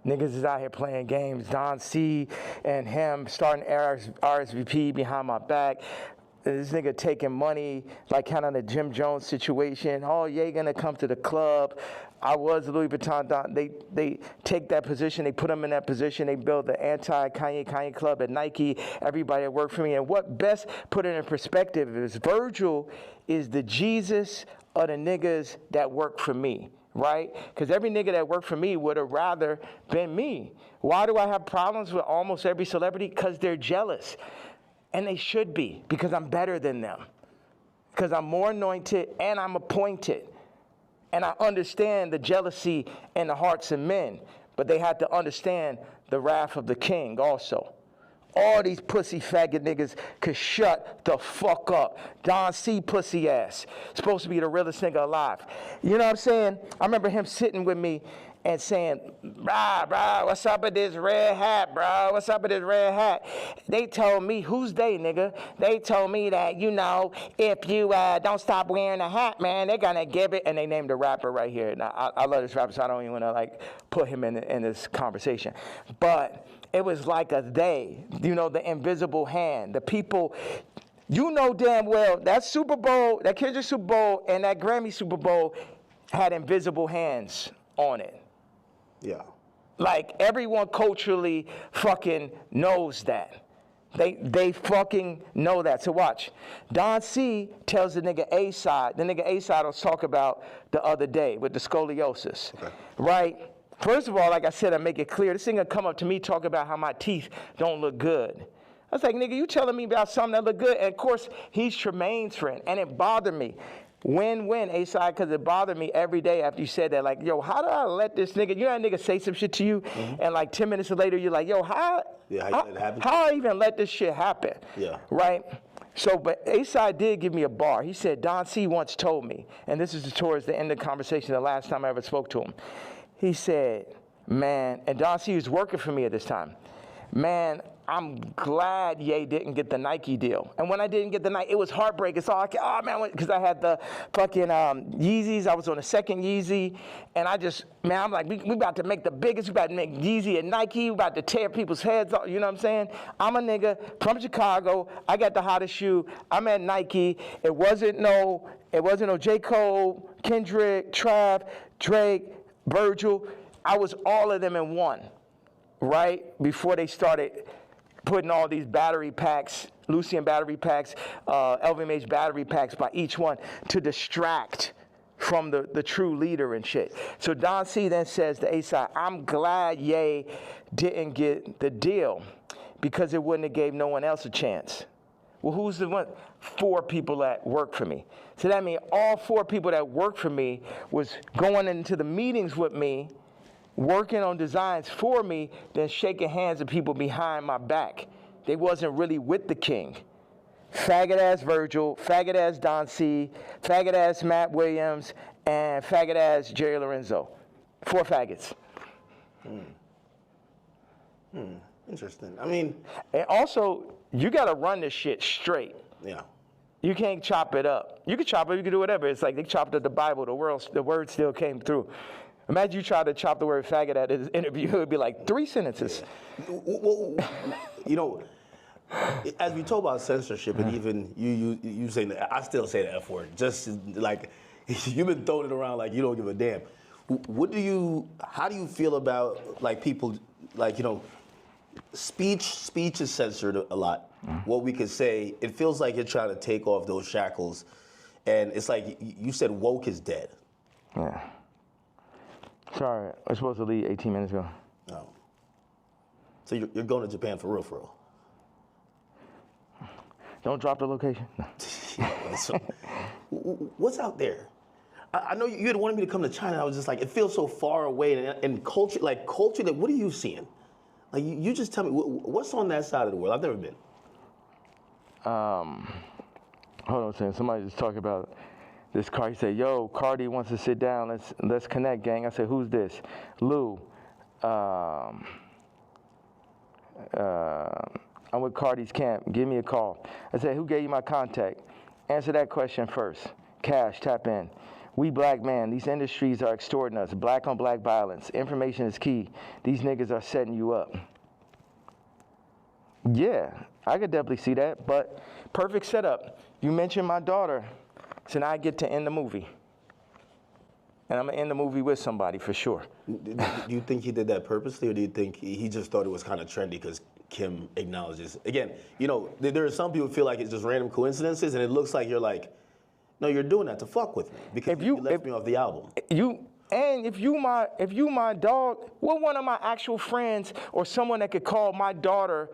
Niggas is out here playing games. Don C and him starting RSVP behind my back. This nigga taking money, like kind of the Jim Jones situation. Oh, yeah, gonna come to the club. I was Louis Vuitton. They take that position. They put him in that position. They build the anti-Kanye club at Nike. Everybody that worked for me. And what best put it in perspective is Virgil is the Jesus of the niggas that work for me, right? Because every nigga that worked for me would have rather been me. Why do I have problems with almost every celebrity? Because they're jealous. And they should be, because I'm better than them. Because I'm more anointed and I'm appointed. And I understand the jealousy in the hearts of men. But they had to understand the wrath of the king also. All these pussy faggot niggas could shut the fuck up. Don C. pussy ass. Supposed to be the realest nigga alive. You know what I'm saying? I remember him sitting with me and saying, brah, what's up with this red hat, bro? What's up with this red hat? They told me, who's they, nigga? They told me that, you know, if you don't stop wearing a hat, man, they're gonna give it, and they named a rapper right here. Now, I love this rapper, so I don't even wanna, like, put him in this conversation. But it was like a they, you know, the invisible hand, the people. You know damn well that Super Bowl, that Kendrick Super Bowl, and that Grammy Super Bowl had invisible hands on it. Yeah. Like, everyone culturally fucking knows that. They fucking know that. So watch. Don C tells the nigga A-side. The nigga A-side was talk about the other day with the scoliosis. Okay. Right? First of all, like I said, I make it clear. This nigga come up to me talk about how my teeth don't look good. I was like, nigga, you telling me about something that look good? And of course, he's Tremaine's friend. And it bothered me. When, A-side, because it bothered me every day after you said that. Like, yo, how do I let this nigga, you know that nigga say some shit to you, and like 10 minutes later, you're like, yo, how I even let this shit happen? Yeah. Right? So, but A-side did give me a bar. He said, Don C once told me, and this is towards the end of the conversation, the last time I ever spoke to him. He said, man, and Don C was working for me at this time. Man, I'm glad Ye didn't get the Nike deal. And when I didn't get the Nike, it was heartbreaking. So because I had the fucking Yeezys. I was on the second Yeezy. And I just, man, I'm like, we about to make the biggest. We about to make Yeezy and Nike. We about to tear people's heads off. You know what I'm saying? I'm a nigga from Chicago. I got the hottest shoe. I'm at Nike. It wasn't no J. Cole, Kendrick, Trav, Drake, Virgil. I was all of them in one, right? Before they started putting all these battery packs, Lucian battery packs, LVMH battery packs by each one to distract from the true leader and shit. So Don C then says to A-side, I'm glad Ye didn't get the deal because it wouldn't have gave no one else a chance. Well, who's the one? 4 people that work for me. So that means all 4 people that work for me was going into the meetings with me, working on designs for me, then shaking hands with people behind my back. They wasn't really with the king. Faggot ass Virgil, faggot ass Don C, faggot ass Matt Williams, and faggot ass Jerry Lorenzo. 4 faggots. Interesting. I mean, and also you gotta run this shit straight. Yeah. You can't chop it up. You can chop it, you can do whatever. It's like they chopped up the Bible, the word still came through. Imagine you try to chop the word faggot at his interview, it would be like 3 sentences. Well, you know, as we talk about censorship, and even you saying that, I still say the F word. Just like you've been throwing it around like you don't give a damn. How do you feel about like people, like, you know, speech is censored a lot. What we could say, it feels like you're trying to take off those shackles, and it's like you said woke is dead. Yeah. Sorry, I was supposed to leave 18 minutes ago. Oh. So you're going to Japan for real, for real? Don't drop the location. No. So, what's out there? I know you had wanted me to come to China. I was just like, it feels so far away. And culture, what are you seeing? Like, you just tell me, what's on that side of the world? I've never been. Hold on a second. Somebody just talking about this car. He said, yo, Cardi wants to sit down. Let's connect, gang. I said, who's this? Lou. I'm with Cardi's camp. Give me a call. I said, who gave you my contact? Answer that question first. Cash, tap in. We black man, these industries are extorting us. Black on black violence. Information is key. These niggas are setting you up. Yeah, I could definitely see that, but perfect setup. You mentioned my daughter, so now I get to end the movie. And I'm gonna end the movie with somebody for sure. Do you think he did that purposely, or do you think he just thought it was kind of trendy because Kim acknowledges? Again, you know, there are some people who feel like it's just random coincidences, and it looks like you're like, no, you're doing that to fuck with me because you left me off the album. If you my dog, what one of my actual friends or someone that could call my daughter,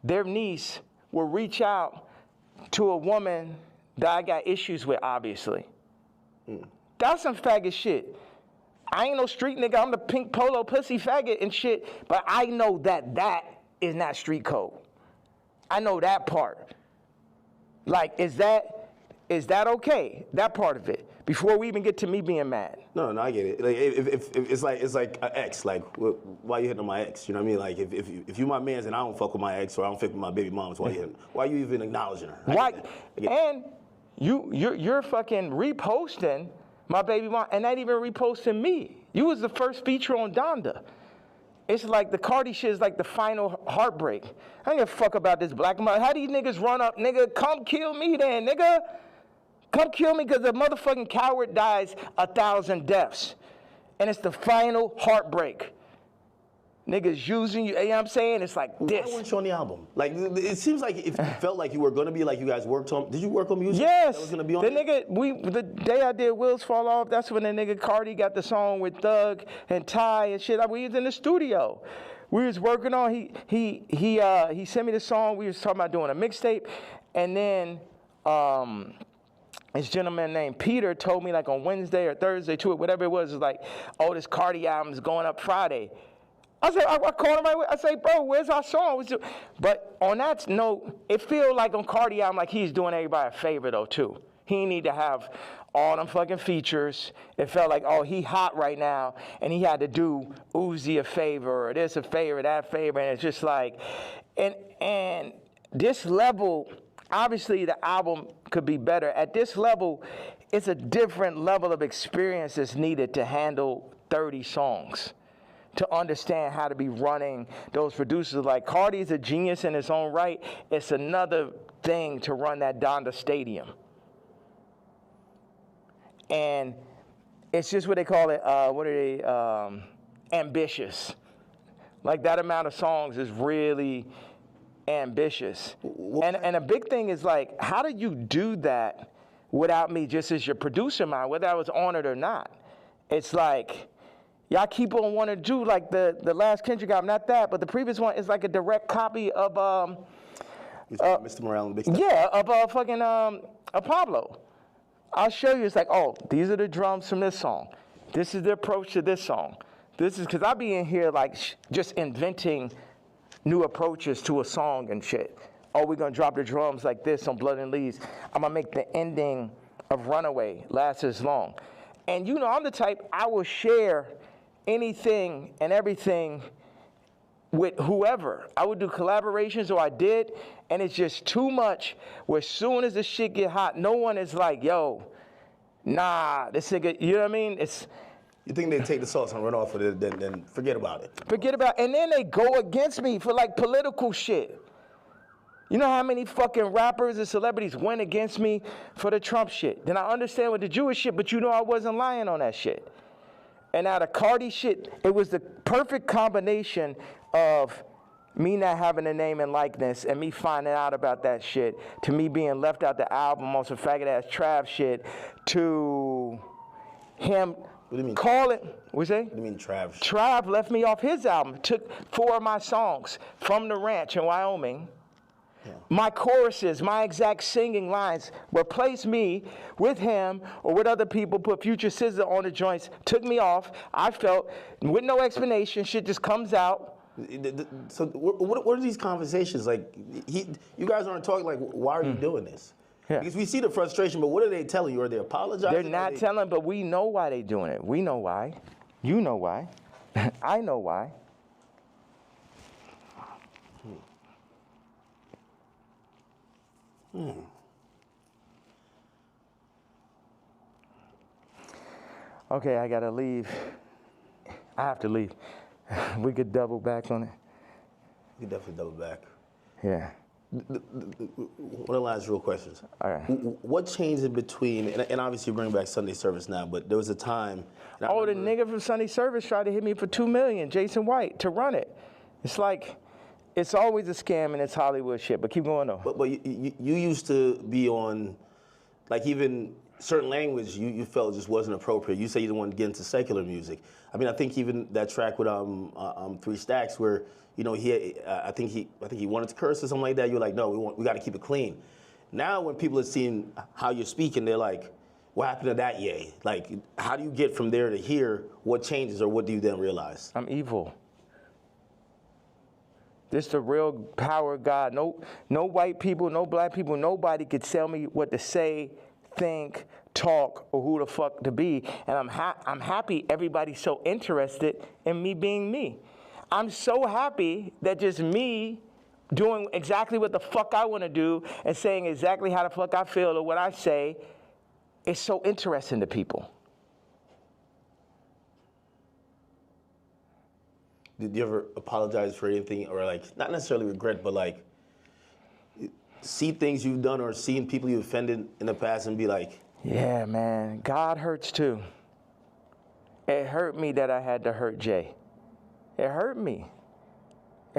their niece, will reach out to a woman that I got issues with, obviously. That's some faggot shit. I ain't no street nigga. I'm the pink polo pussy faggot and shit, but I know that is not street code. I know that part. Like, is that okay? That part of it, before we even get to me being mad. No, I get it. Like, if it's like an ex. Like, why you hitting on my ex? You know what I mean? Like, if you my man's and I don't fuck with my ex or I don't fuck with my baby moms, why you even acknowledging her? Why? And you're fucking reposting my baby mom, and not even reposting me. You was the first feature on Donda. It's like the Cardi shit is like the final heartbreak. I don't give a fuck about this black mother. How these niggas run up, nigga? Come kill me then, nigga. Come kill me because a motherfucking coward dies 1,000 deaths. And it's the final heartbreak. niggas using you. You know what I'm saying? It's like this. Why weren't you on the album? Like, it seems like if you felt like you were gonna be, like you guys worked on. Did you work on music? Yes. That was gonna be on the nigga, the day I did Wheels Fall Off, that's when the nigga Cardi got the song with Thug and Ty and shit. We was in the studio. We was working on. He sent me the song. We was talking about doing a mixtape, and then this gentleman named Peter told me like on Wednesday or Thursday to it, whatever it was like, oh, this Cardi album is going up Friday. I said, I called him right away. I say, bro, where's our song? But on that note, it feel like on Cardi album, like he's doing everybody a favor though too. He need to have all them fucking features. It felt like, oh, he hot right now, and he had to do Uzi a favor, or this a favor, that favor, and it's just like, and this level, obviously the album could be better. At this level, it's a different level of experience that's needed to handle 30 songs, to understand how to be running those producers. Like Cardi's a genius in his own right. It's another thing to run that Donda Stadium. And it's just what they call it, ambitious. Like that amount of songs is really ambitious. And a big thing is like, how do you do that without me just as your producer mind, whether I was on it or not? It's like, y'all keep on wanting to do like the last Kendrick album, not that, but the previous one is like a direct copy of Mr. Morale and Big Step? Yeah, of fucking Pablo. I'll show you. It's like, oh, these are the drums from this song. This is the approach to this song. This is because I be in here like just inventing new approaches to a song and shit. Oh, we're gonna drop the drums like this on Blood and Leaves. I'm gonna make the ending of Runaway last as long. And you know, I'm the type, I will share anything and everything with whoever. I would do collaborations, or I did, and it's just too much where as soon as the shit get hot, no one is like, yo, nah, this nigga, you know what I mean? You think they take the sauce and run off with it, then forget about it. Forget about it. And then they go against me for like political shit. You know how many fucking rappers and celebrities went against me for the Trump shit? Then I understand with the Jewish shit, but you know I wasn't lying on that shit. And out of Cardi shit, it was the perfect combination of me not having a name and likeness and me finding out about that shit, to me being left out the album on some faggot-ass Trav shit, to him calling, what's that? What do you mean Trav? Trav left me off his album, took 4 of my songs from the ranch in Wyoming. Yeah. My choruses, my exact singing lines, replaced me with him or with other people, put Future Scissor on the joints, took me off. I felt, with no explanation, shit just comes out. So what are these conversations like? You guys aren't talking like, why are you doing this? Yeah. Because we see the frustration, but what are they telling you? Are they apologizing? They're not telling, but we know why they're doing it. We know why. You know why. I know why. Okay, I gotta leave. I have to leave. We could double back on it. We could definitely double back. Yeah. One of the last real questions. All right. What changed in between, and obviously you're bringing back Sunday service now, but there was a time. Oh, the nigga from Sunday service tried to hit me for $2 million, Jason White, to run it. It's like, it's always a scam and it's Hollywood shit, but keep going though. But you used to be on, like even certain language you felt just wasn't appropriate. You say you didn't want to get into secular music. I mean, I think even that track with 3 Stacks where, you know, I think he wanted to curse or something like that. You're like, no, we got to keep it clean. Now when people are seeing how you're speaking, they're like, what happened to that yay? Like, how do you get from there to here? What changes, or what do you then realize? I'm evil. This the real power of God. No white people, no black people, nobody could tell me what to say, think, talk, or who the fuck to be. And I'm happy everybody's so interested in me being me. I'm so happy that just me doing exactly what the fuck I want to do and saying exactly how the fuck I feel or what I say is so interesting to people. Did you ever apologize for anything, or like, not necessarily regret, but like see things you've done or seen people you offended in the past and be like, yeah, man, God hurts too. It hurt me that I had to hurt Jay. It hurt me.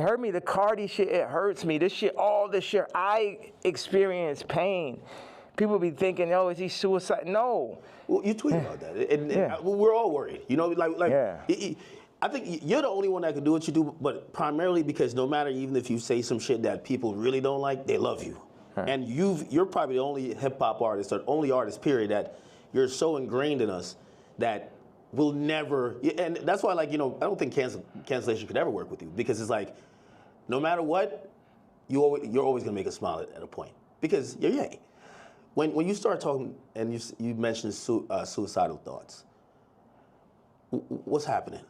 It hurt me. The Cardi shit, it hurts me. This shit, all this shit, I experience pain. People be thinking, oh, is he suicide? No. Well, you tweet about that, and we're all worried. You know, like I think you're the only one that can do what you do, but primarily because no matter, even if you say some shit that people really don't like, they love you. And you're probably the only hip hop artist, or only artist, period, that you're so ingrained in us that we'll never, and that's why, like, you know, I don't think cancellation could ever work with you, because it's like, no matter what, you're always gonna make us smile at a point, because you're Ye. When you start talking and you mentioned suicidal thoughts, what's happening?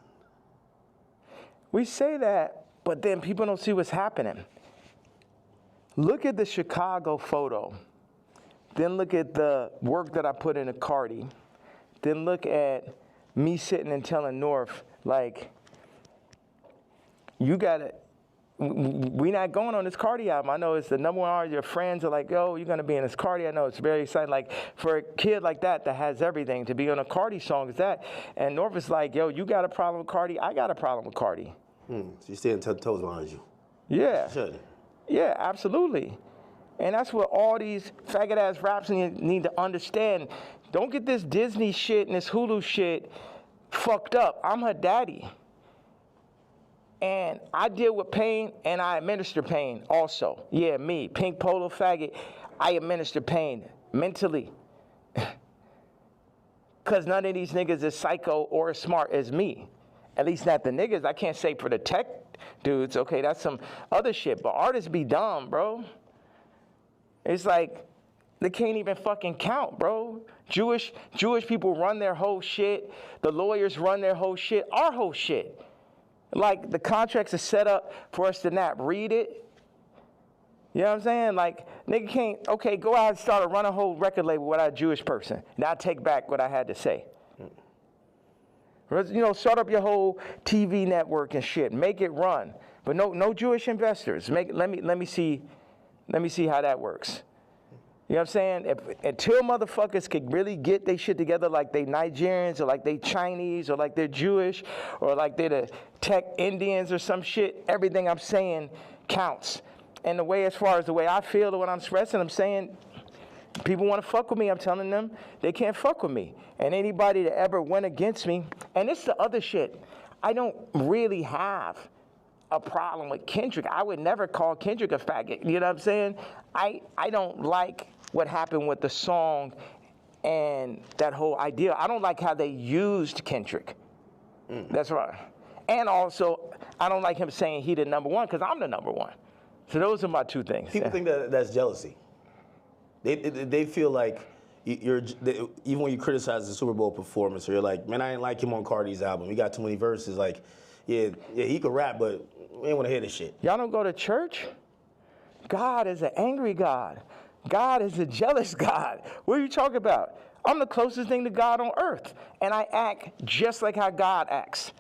We say that, but then people don't see what's happening. Look at the Chicago photo. Then look at the work that I put into Cardi. Then look at me sitting and telling North, like, you gotta, we not going on this Cardi album. I know it's the #1 artist. Your friends are like, yo, you're gonna be in this Cardi. I know it's very exciting. Like, for a kid like that has everything, to be on a Cardi song is that. And North is like, yo, you got a problem with Cardi? I got a problem with Cardi. So you're staying toes behind you. Yeah. Should. Yeah, absolutely. And that's what all these faggot-ass raps need to understand. Don't get this Disney shit and this Hulu shit fucked up. I'm her daddy. And I deal with pain, and I administer pain also. Yeah, me, pink polo faggot, I administer pain mentally. Because none of these niggas is psycho or as smart as me. At least not the niggas. I can't say for the tech dudes. Okay, that's some other shit. But artists be dumb, bro. It's like, they can't even fucking count, bro. Jewish people run their whole shit. The lawyers run their whole shit. Our whole shit. Like, the contracts are set up for us to not read it. You know what I'm saying? Like, nigga can't, okay, go out and start run a whole record label without a Jewish person. Now take back what I had to say. You know, start up your whole TV network and shit. Make it run. But no Jewish investors. Let me see how that works. You know what I'm saying? Until motherfuckers could really get their shit together, like they Nigerians or like they Chinese or like they're Jewish or like they're the tech Indians or some shit, everything I'm saying counts. And the way, as far as the way I feel or what I'm expressing, I'm saying, people want to fuck with me, I'm telling them they can't fuck with me. And anybody that ever went against me, and it's the other shit, I don't really have a problem with Kendrick. I would never call Kendrick a faggot, you know what I'm saying? I don't like what happened with the song and that whole idea. I don't like how they used Kendrick. That's right. And also, I don't like him saying he the #1, because I'm the #1. So those are my two things. People think that's jealousy. They feel like even when you criticize the Super Bowl performance, or you're like, man, I didn't like him on Cardi's album. He got too many verses. Like, yeah, he could rap, but we ain't want to hear this shit. Y'all don't go to church? God is an angry God. God is a jealous God. What are you talking about? I'm the closest thing to God on earth, and I act just like how God acts.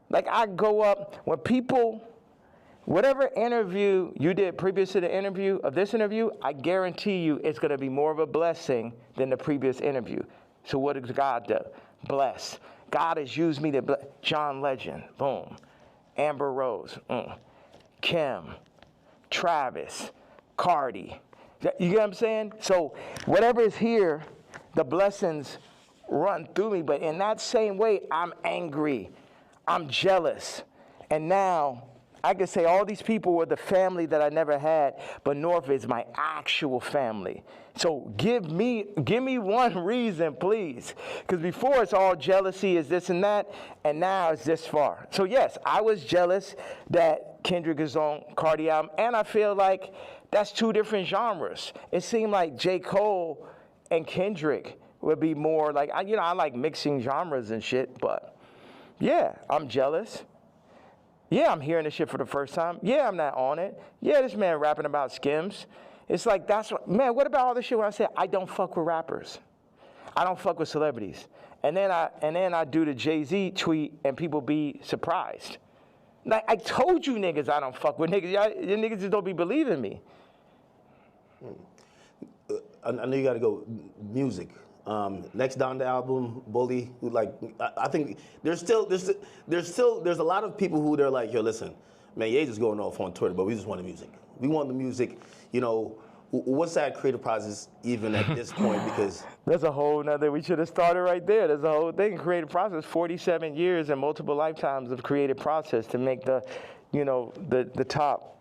Like, I go up, when people, whatever interview you did previous to the interview of this interview, I guarantee you it's going to be more of a blessing than the previous interview. So what does God do? Bless. God has used me to bless. John Legend, boom. Amber Rose, Kim, Travis, Cardi. You get what I'm saying? So whatever is here, the blessings run through me. But in that same way, I'm angry. I'm jealous. And now I could say all these people were the family that I never had, but North is my actual family. So give me one reason, please. Because before it's all jealousy, is this and that, and now it's this far. So yes, I was jealous that Kendrick is on Cardi album, and I feel like that's two different genres. It seemed like J. Cole and Kendrick would be more like, I like mixing genres and shit, but yeah, I'm jealous. Yeah, I'm hearing this shit for the first time. Yeah, I'm not on it. Yeah, this man rapping about Skims. It's like, that's what, man, what about all this shit when I say I don't fuck with rappers? I don't fuck with celebrities. And then I do the Jay-Z tweet and people be surprised. Like, I told you niggas I don't fuck with niggas. You niggas just don't be believing me. I know you got to go music. Next down the album, Bully. Like, I think there's a lot of people who they're like, yo, listen, Man, Ye just going off on Twitter, but we just want the music. We want the music. You know, what's that creative process even at this point? Because that's a whole nother, we should have started right there. There's a whole thing, creative process, 47 years and multiple lifetimes of creative process to make the, you know, the top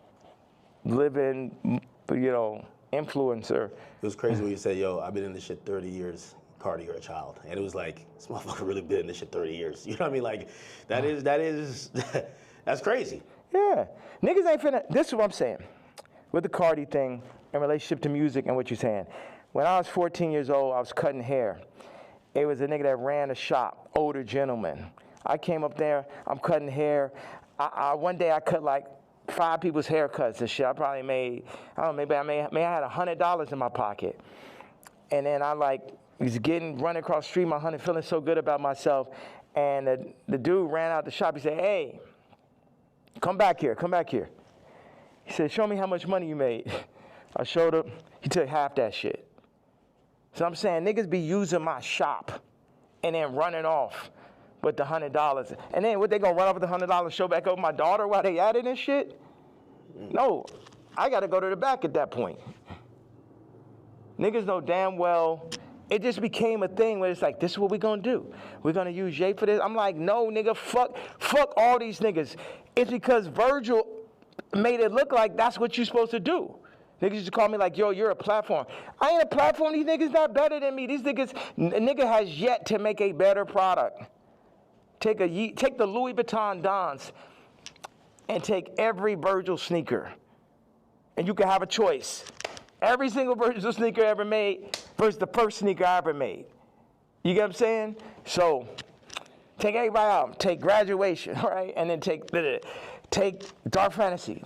living, you know, influencer. It was crazy when you said, yo, I've been in this shit 30 years. Cardi, you're a child. And it was like, this motherfucker really been in this shit 30 years. You know what I mean? Like, that's crazy. Yeah. Niggas ain't finna, this is what I'm saying. With the Cardi thing in relationship to music and what you're saying. When I was 14 years old, I was cutting hair. It was a nigga that ran a shop, older gentleman. I came up there, I'm cutting hair. One day I cut like 5 people's haircuts and shit. I probably made, I don't know, maybe I had $100 in my pocket. And then I like, was running across the street, my honey, feeling so good about myself. And the dude ran out the shop. He said, hey, come back here. He said, show me how much money you made. I showed him. He took half that shit. So I'm saying niggas be using my shop and then running off with the $100. And then what, they gonna run off with the $100, show back over my daughter while they at it and shit? No, I gotta go to the back at that point. Niggas know damn well, it just became a thing where it's like, this is what we gonna do. We're gonna use Ye for this. I'm like, no, nigga, fuck all these niggas. It's because Virgil made it look like that's what you're supposed to do. Niggas used to call me like, yo, you're a platform. I ain't a platform. These niggas not better than me. These niggas, nigga has yet to make a better product. Take the Louis Vuitton Dons and take every Virgil sneaker. And you can have a choice. Every single Virgil sneaker ever made versus the first sneaker I ever made. You get what I'm saying? So take everybody out. Take Graduation, right? And then take Dark Fantasy.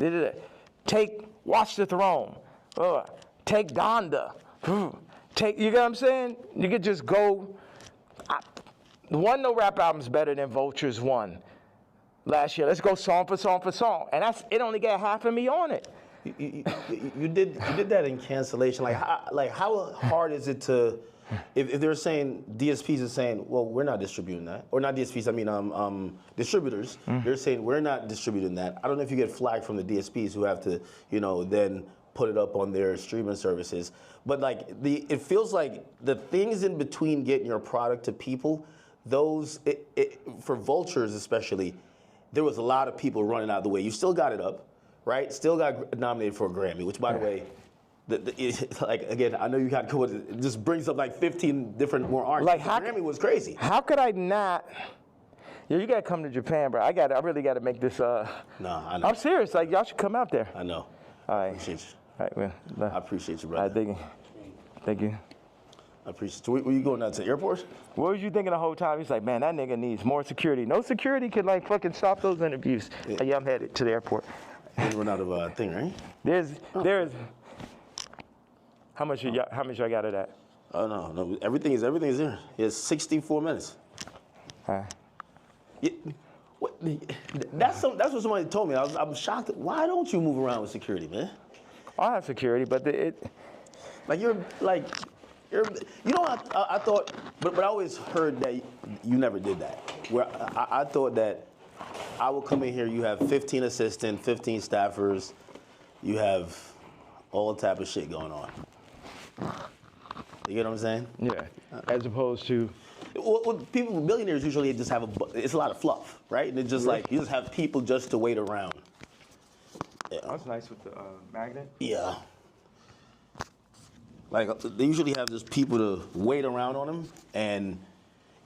Take Watch the Throne. Take Donda. You get what I'm saying? You could just go. No rap album's better than Vulture's one last year. Let's go song for song. And it only got half of me on it. You did that in Cancellation. Like how hard is it to, if they're saying, DSPs are saying, well, we're not distributing that, or not DSPs, I mean distributors, they're saying we're not distributing that. I don't know if you get flagged from the DSPs who have to, you know, then put it up on their streaming services. But like it feels like the things in between getting your product to people, those, for Vultures especially, there was a lot of people running out of the way. You still got it up, right? Still got nominated for a Grammy, which, by the way, like again, I know you got cool. It just brings up like 15 different more artists. Like Grammy was crazy. How could I not? Yeah, you gotta come to Japan, bro. I really gotta make this. No, I know. I'm serious. Like y'all should come out there. I know. All right. I appreciate you. All right, man. I appreciate you, brother. All right, thank you. I appreciate you. Were you going out to the airport? What was you thinking the whole time? He's like, man, that nigga needs more security. No security could like fucking stop those interviews. Yeah, I'm headed to the airport. You run out of thing, right? There's. How much I got of that? Oh no, everything is there. It's 64 minutes. All right. Yeah, that's what somebody told me. I'm shocked. Why don't you move around with security, man? I have security, but I thought, but I always heard that you never did that. Where I thought that I would come in here, you have 15 assistants, 15 staffers, you have all type of shit going on. You get what I'm saying? Yeah. As opposed to. Well, people, millionaires usually just have it's a lot of fluff, right? And it's just like, you just have people just to wait around. Yeah. That's nice with the magnet. Yeah. Like, they usually have just people to wait around on them, and,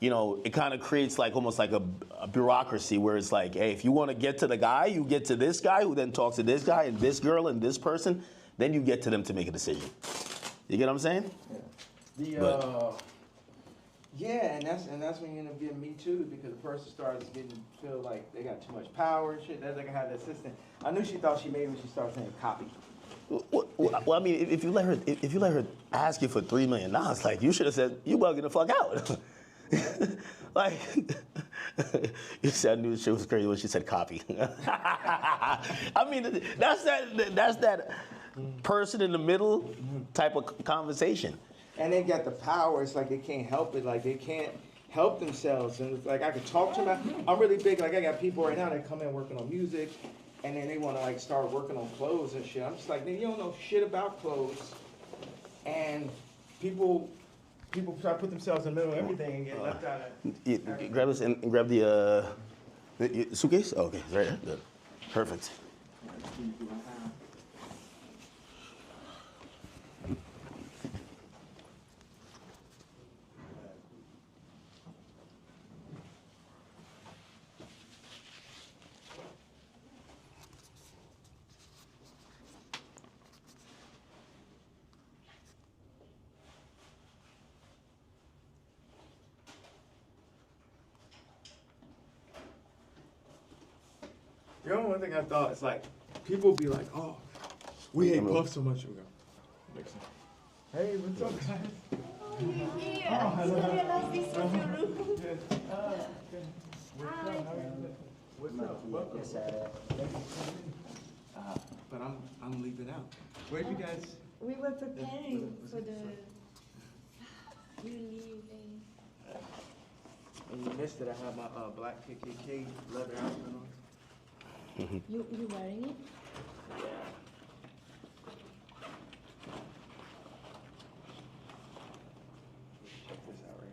you know, it kind of creates like almost like a bureaucracy where it's like, hey, if you want to get to the guy, you get to this guy who then talks to this guy and this girl and this person, then you get to them to make a decision. You get what I'm saying? Yeah. Yeah, and that's when you end up getting Me Too, because the person starts feel like they got too much power and shit. That's like I had the assistant. I knew she thought she made when she started saying copy. Well, I mean, if you let her ask you for $3 million, like, you should have said, you bugging the fuck out. Like, you said I knew the shit was crazy when she said copy. I mean, that's that person in the middle type of conversation. And they got the power. It's like they can't help it. Like they can't help themselves. And it's like I could talk to them. I'm really big. Like I got people right now that come in working on music, and then they want to like start working on clothes and shit. I'm just like, nigga, you don't know shit about clothes, and people try to put themselves in the middle of everything and get left out of. Grab this and grab the suitcase. Oh, okay, it's right there. Good. Perfect. You know, one thing I thought is like, people be like, oh, we hate Puff so much. We go, hey, what's up, guys? What's up? Welcome. But I'm leaving out. Where you guys? We were preparing for the you leaving. And you missed it. I have my black KKK leather outfit on. You wearing it? Yeah. Check this out right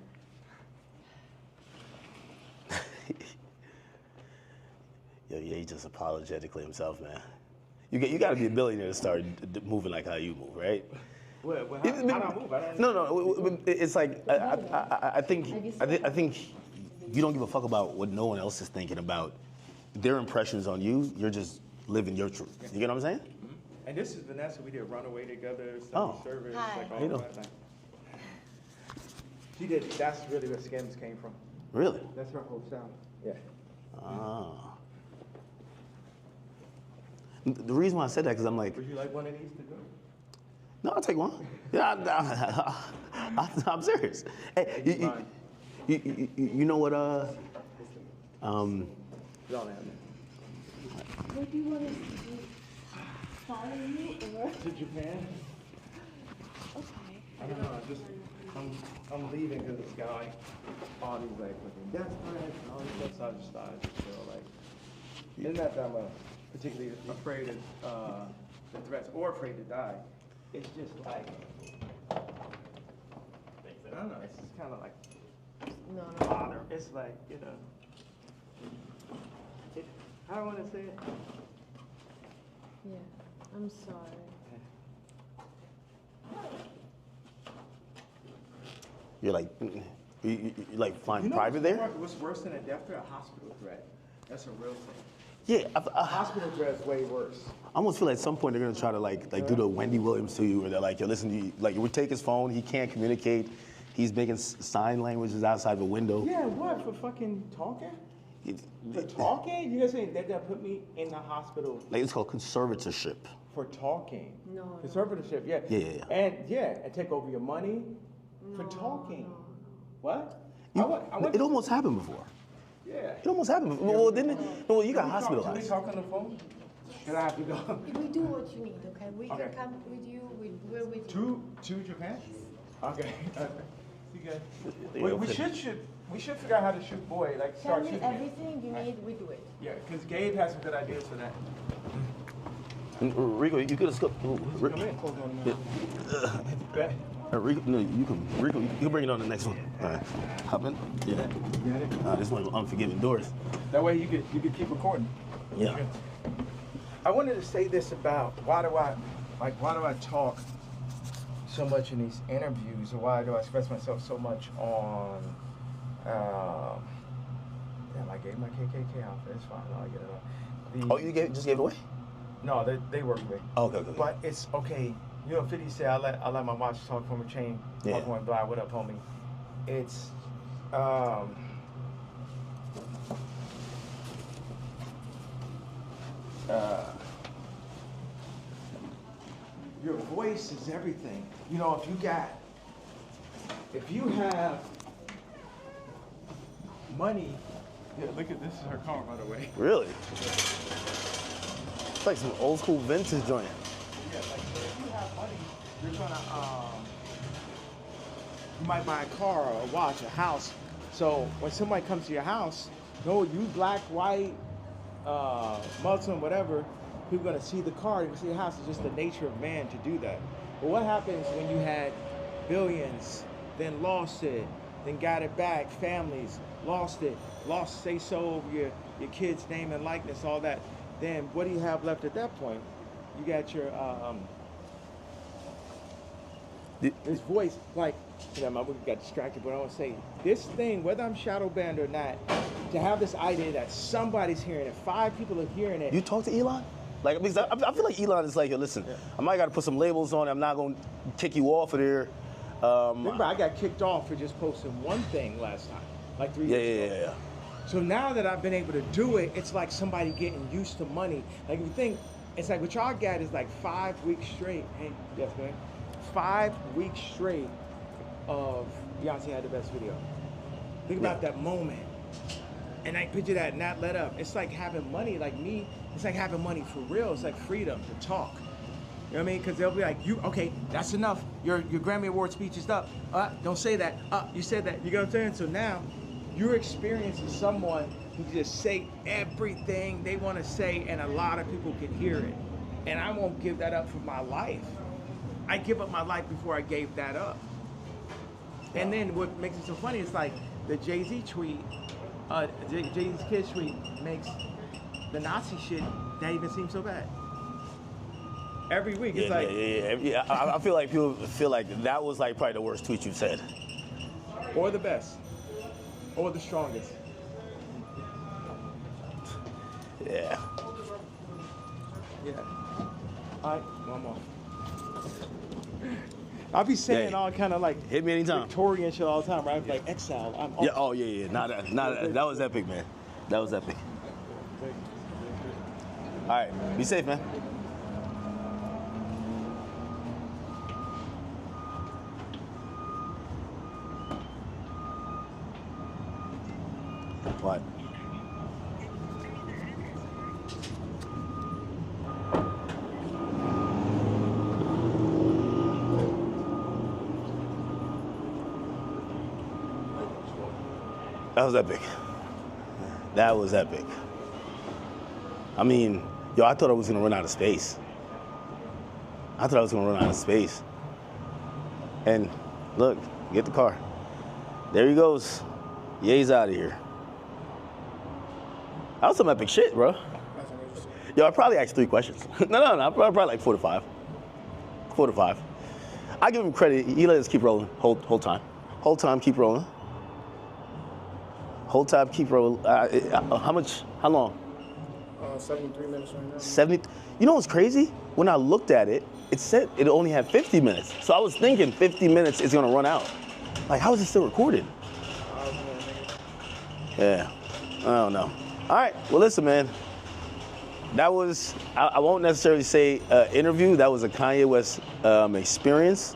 here. Yeah, he's just apologetically himself, man. You got to be a billionaire to start moving like how you move, right? Well, how do I move? I don't No. It's like I think you don't give a fuck about what no one else is thinking about their impressions on you. You're just living your truth. You get what I'm saying? Mm-hmm. And this is Vanessa. We did Runaway together. Service. Hi. Like all How you doing? that. She did. That's really where Skims came from. Really? That's her whole sound. Yeah. Ah. The reason why I said that because I'm like, Would you like one of these to go? no, I'll take one. Yeah, I'm serious. Hey, you know what? Don't have it. What do you want us to do? Follow you or? To Japan? Okay. I don't know. I'm leaving because it's got like all these like fucking death threats and all this stuff. So I just thought I'd feel like it's not that I'm particularly afraid of the threats or afraid to die. It's just like I don't know. It's just kind of like No. bother. It's like how do I want to say it? Yeah. I'm sorry. You're like, you like flying private what's there? What's worse than a death threat? A hospital threat. That's a real thing. Yeah. A hospital threat is way worse. I almost feel like at some point they're gonna try to like do the Wendy Williams to you, where they're like, yo, listen, we take his phone, he can't communicate, he's making sign languages outside the window. Yeah, what for fucking talking? For talking? You guys saying they're gonna put me in the hospital Like it's called conservatorship. for talking? No. Conservatorship, yeah. Yeah. And take over your money for talking. No. What? It almost happened before. Yeah. It almost happened before. Well, didn't it? No, you got Can we hospitalized. talk on the phone? Can I have to go? We do what you need, okay? We Okay. can come with you. We're with you. To Japan? Okay. See you guys. Yeah, We should figure out how to shoot boy. Like Tell start me shooting. it. everything you need. We do it. Yeah, because Gabe has some good ideas for that. Rico, you could have. Come in. Rico, no, you can bring it on the next one. All right, hop in. Yeah. Got it? This one, Unforgiving Doors. That way you could keep recording. Yeah. I wanted to say this about why do I talk so much in these interviews, or why do I express myself so much on damn, I gave my KKK outfit. It's fine. I'll get it on. You just gave it away? No, they work with me. Oh, okay. But it's okay. You know, 50 said I let my watch talk from a chain. Yeah. I'm going blind. What up, homie? It's your voice is everything. You know, if you have money, yeah, look at this is her car, by the way. Really? It's like some old school vintage joint. Yeah, like if you have money, you're gonna you might buy a car or a watch, a house. So when somebody comes to your house, no, you black, white, Muslim, whatever, people are going to see the car, they're going to see the house. It's just the nature of man to do that. But what happens when you had billions, then lost it, then got it back, families, lost it, lost say-so over your kid's name and likeness, all that. Then what do you have left at that point? You got your, this voice, like, you know, we got distracted, but I want to say, this thing, whether I'm shadow banned or not, to have this idea that somebody's hearing it, 5 people are hearing it. You talk to Elon? Like, because I feel like Elon is like, yo, listen, I might got to put some labels on it. I'm not going to kick you off of there. Remember, I got kicked off for just posting one thing last time, like 3 years ago. Yeah. So now that I've been able to do it, it's like somebody getting used to money. Like, if you think, it's like what y'all got is like 5 weeks straight. Hey, yes, man. 5 weeks straight of Beyonce had the best video. Think about that moment. And I picture that not let up. It's like having money, like me, it's like having money for real. It's like freedom to talk. You know what I mean? Because they'll be like, okay, that's enough. Your Grammy Award speech is up. Don't say that. You said that. You know what I'm saying? So now you're experiencing someone who just say everything they want to say, and a lot of people can hear it. And I won't give that up for my life. I give up my life before I gave that up. And then what makes it so funny is like the Jay-Z tweet, Jay-Z's kid tweet makes the Nazi shit not even seem so bad. Every week, it's Yeah. I feel like people feel like that was like probably the worst tweet you've said. Or the best. Or the strongest. Yeah. Yeah. All right, one more. I'll be saying all kind of like hit me anytime. Victorian shit all the time, right? Like exile. I'm Yeah. Oh yeah. That was epic, man. That was epic. All right. Be safe, man. What? That was epic. That was epic. I mean, yo, I thought I was gonna run out of space. And look, get the car. There he goes. Ye's out of here. That was some epic shit, bro. Yo, I probably asked 3 questions. No, probably like 4 to 5. 4 to 5. I give him credit. He let us keep rolling whole time. Whole time, keep rolling. Whole time, keep rolling. How long? 73 minutes right now. 70. You know what's crazy? When I looked at it, it said it only had 50 minutes. So I was thinking 50 minutes is gonna run out. Like, how is it still recorded? Yeah, I don't know. All right, well, listen, man. That was, I won't necessarily say interview. That was a Kanye West experience.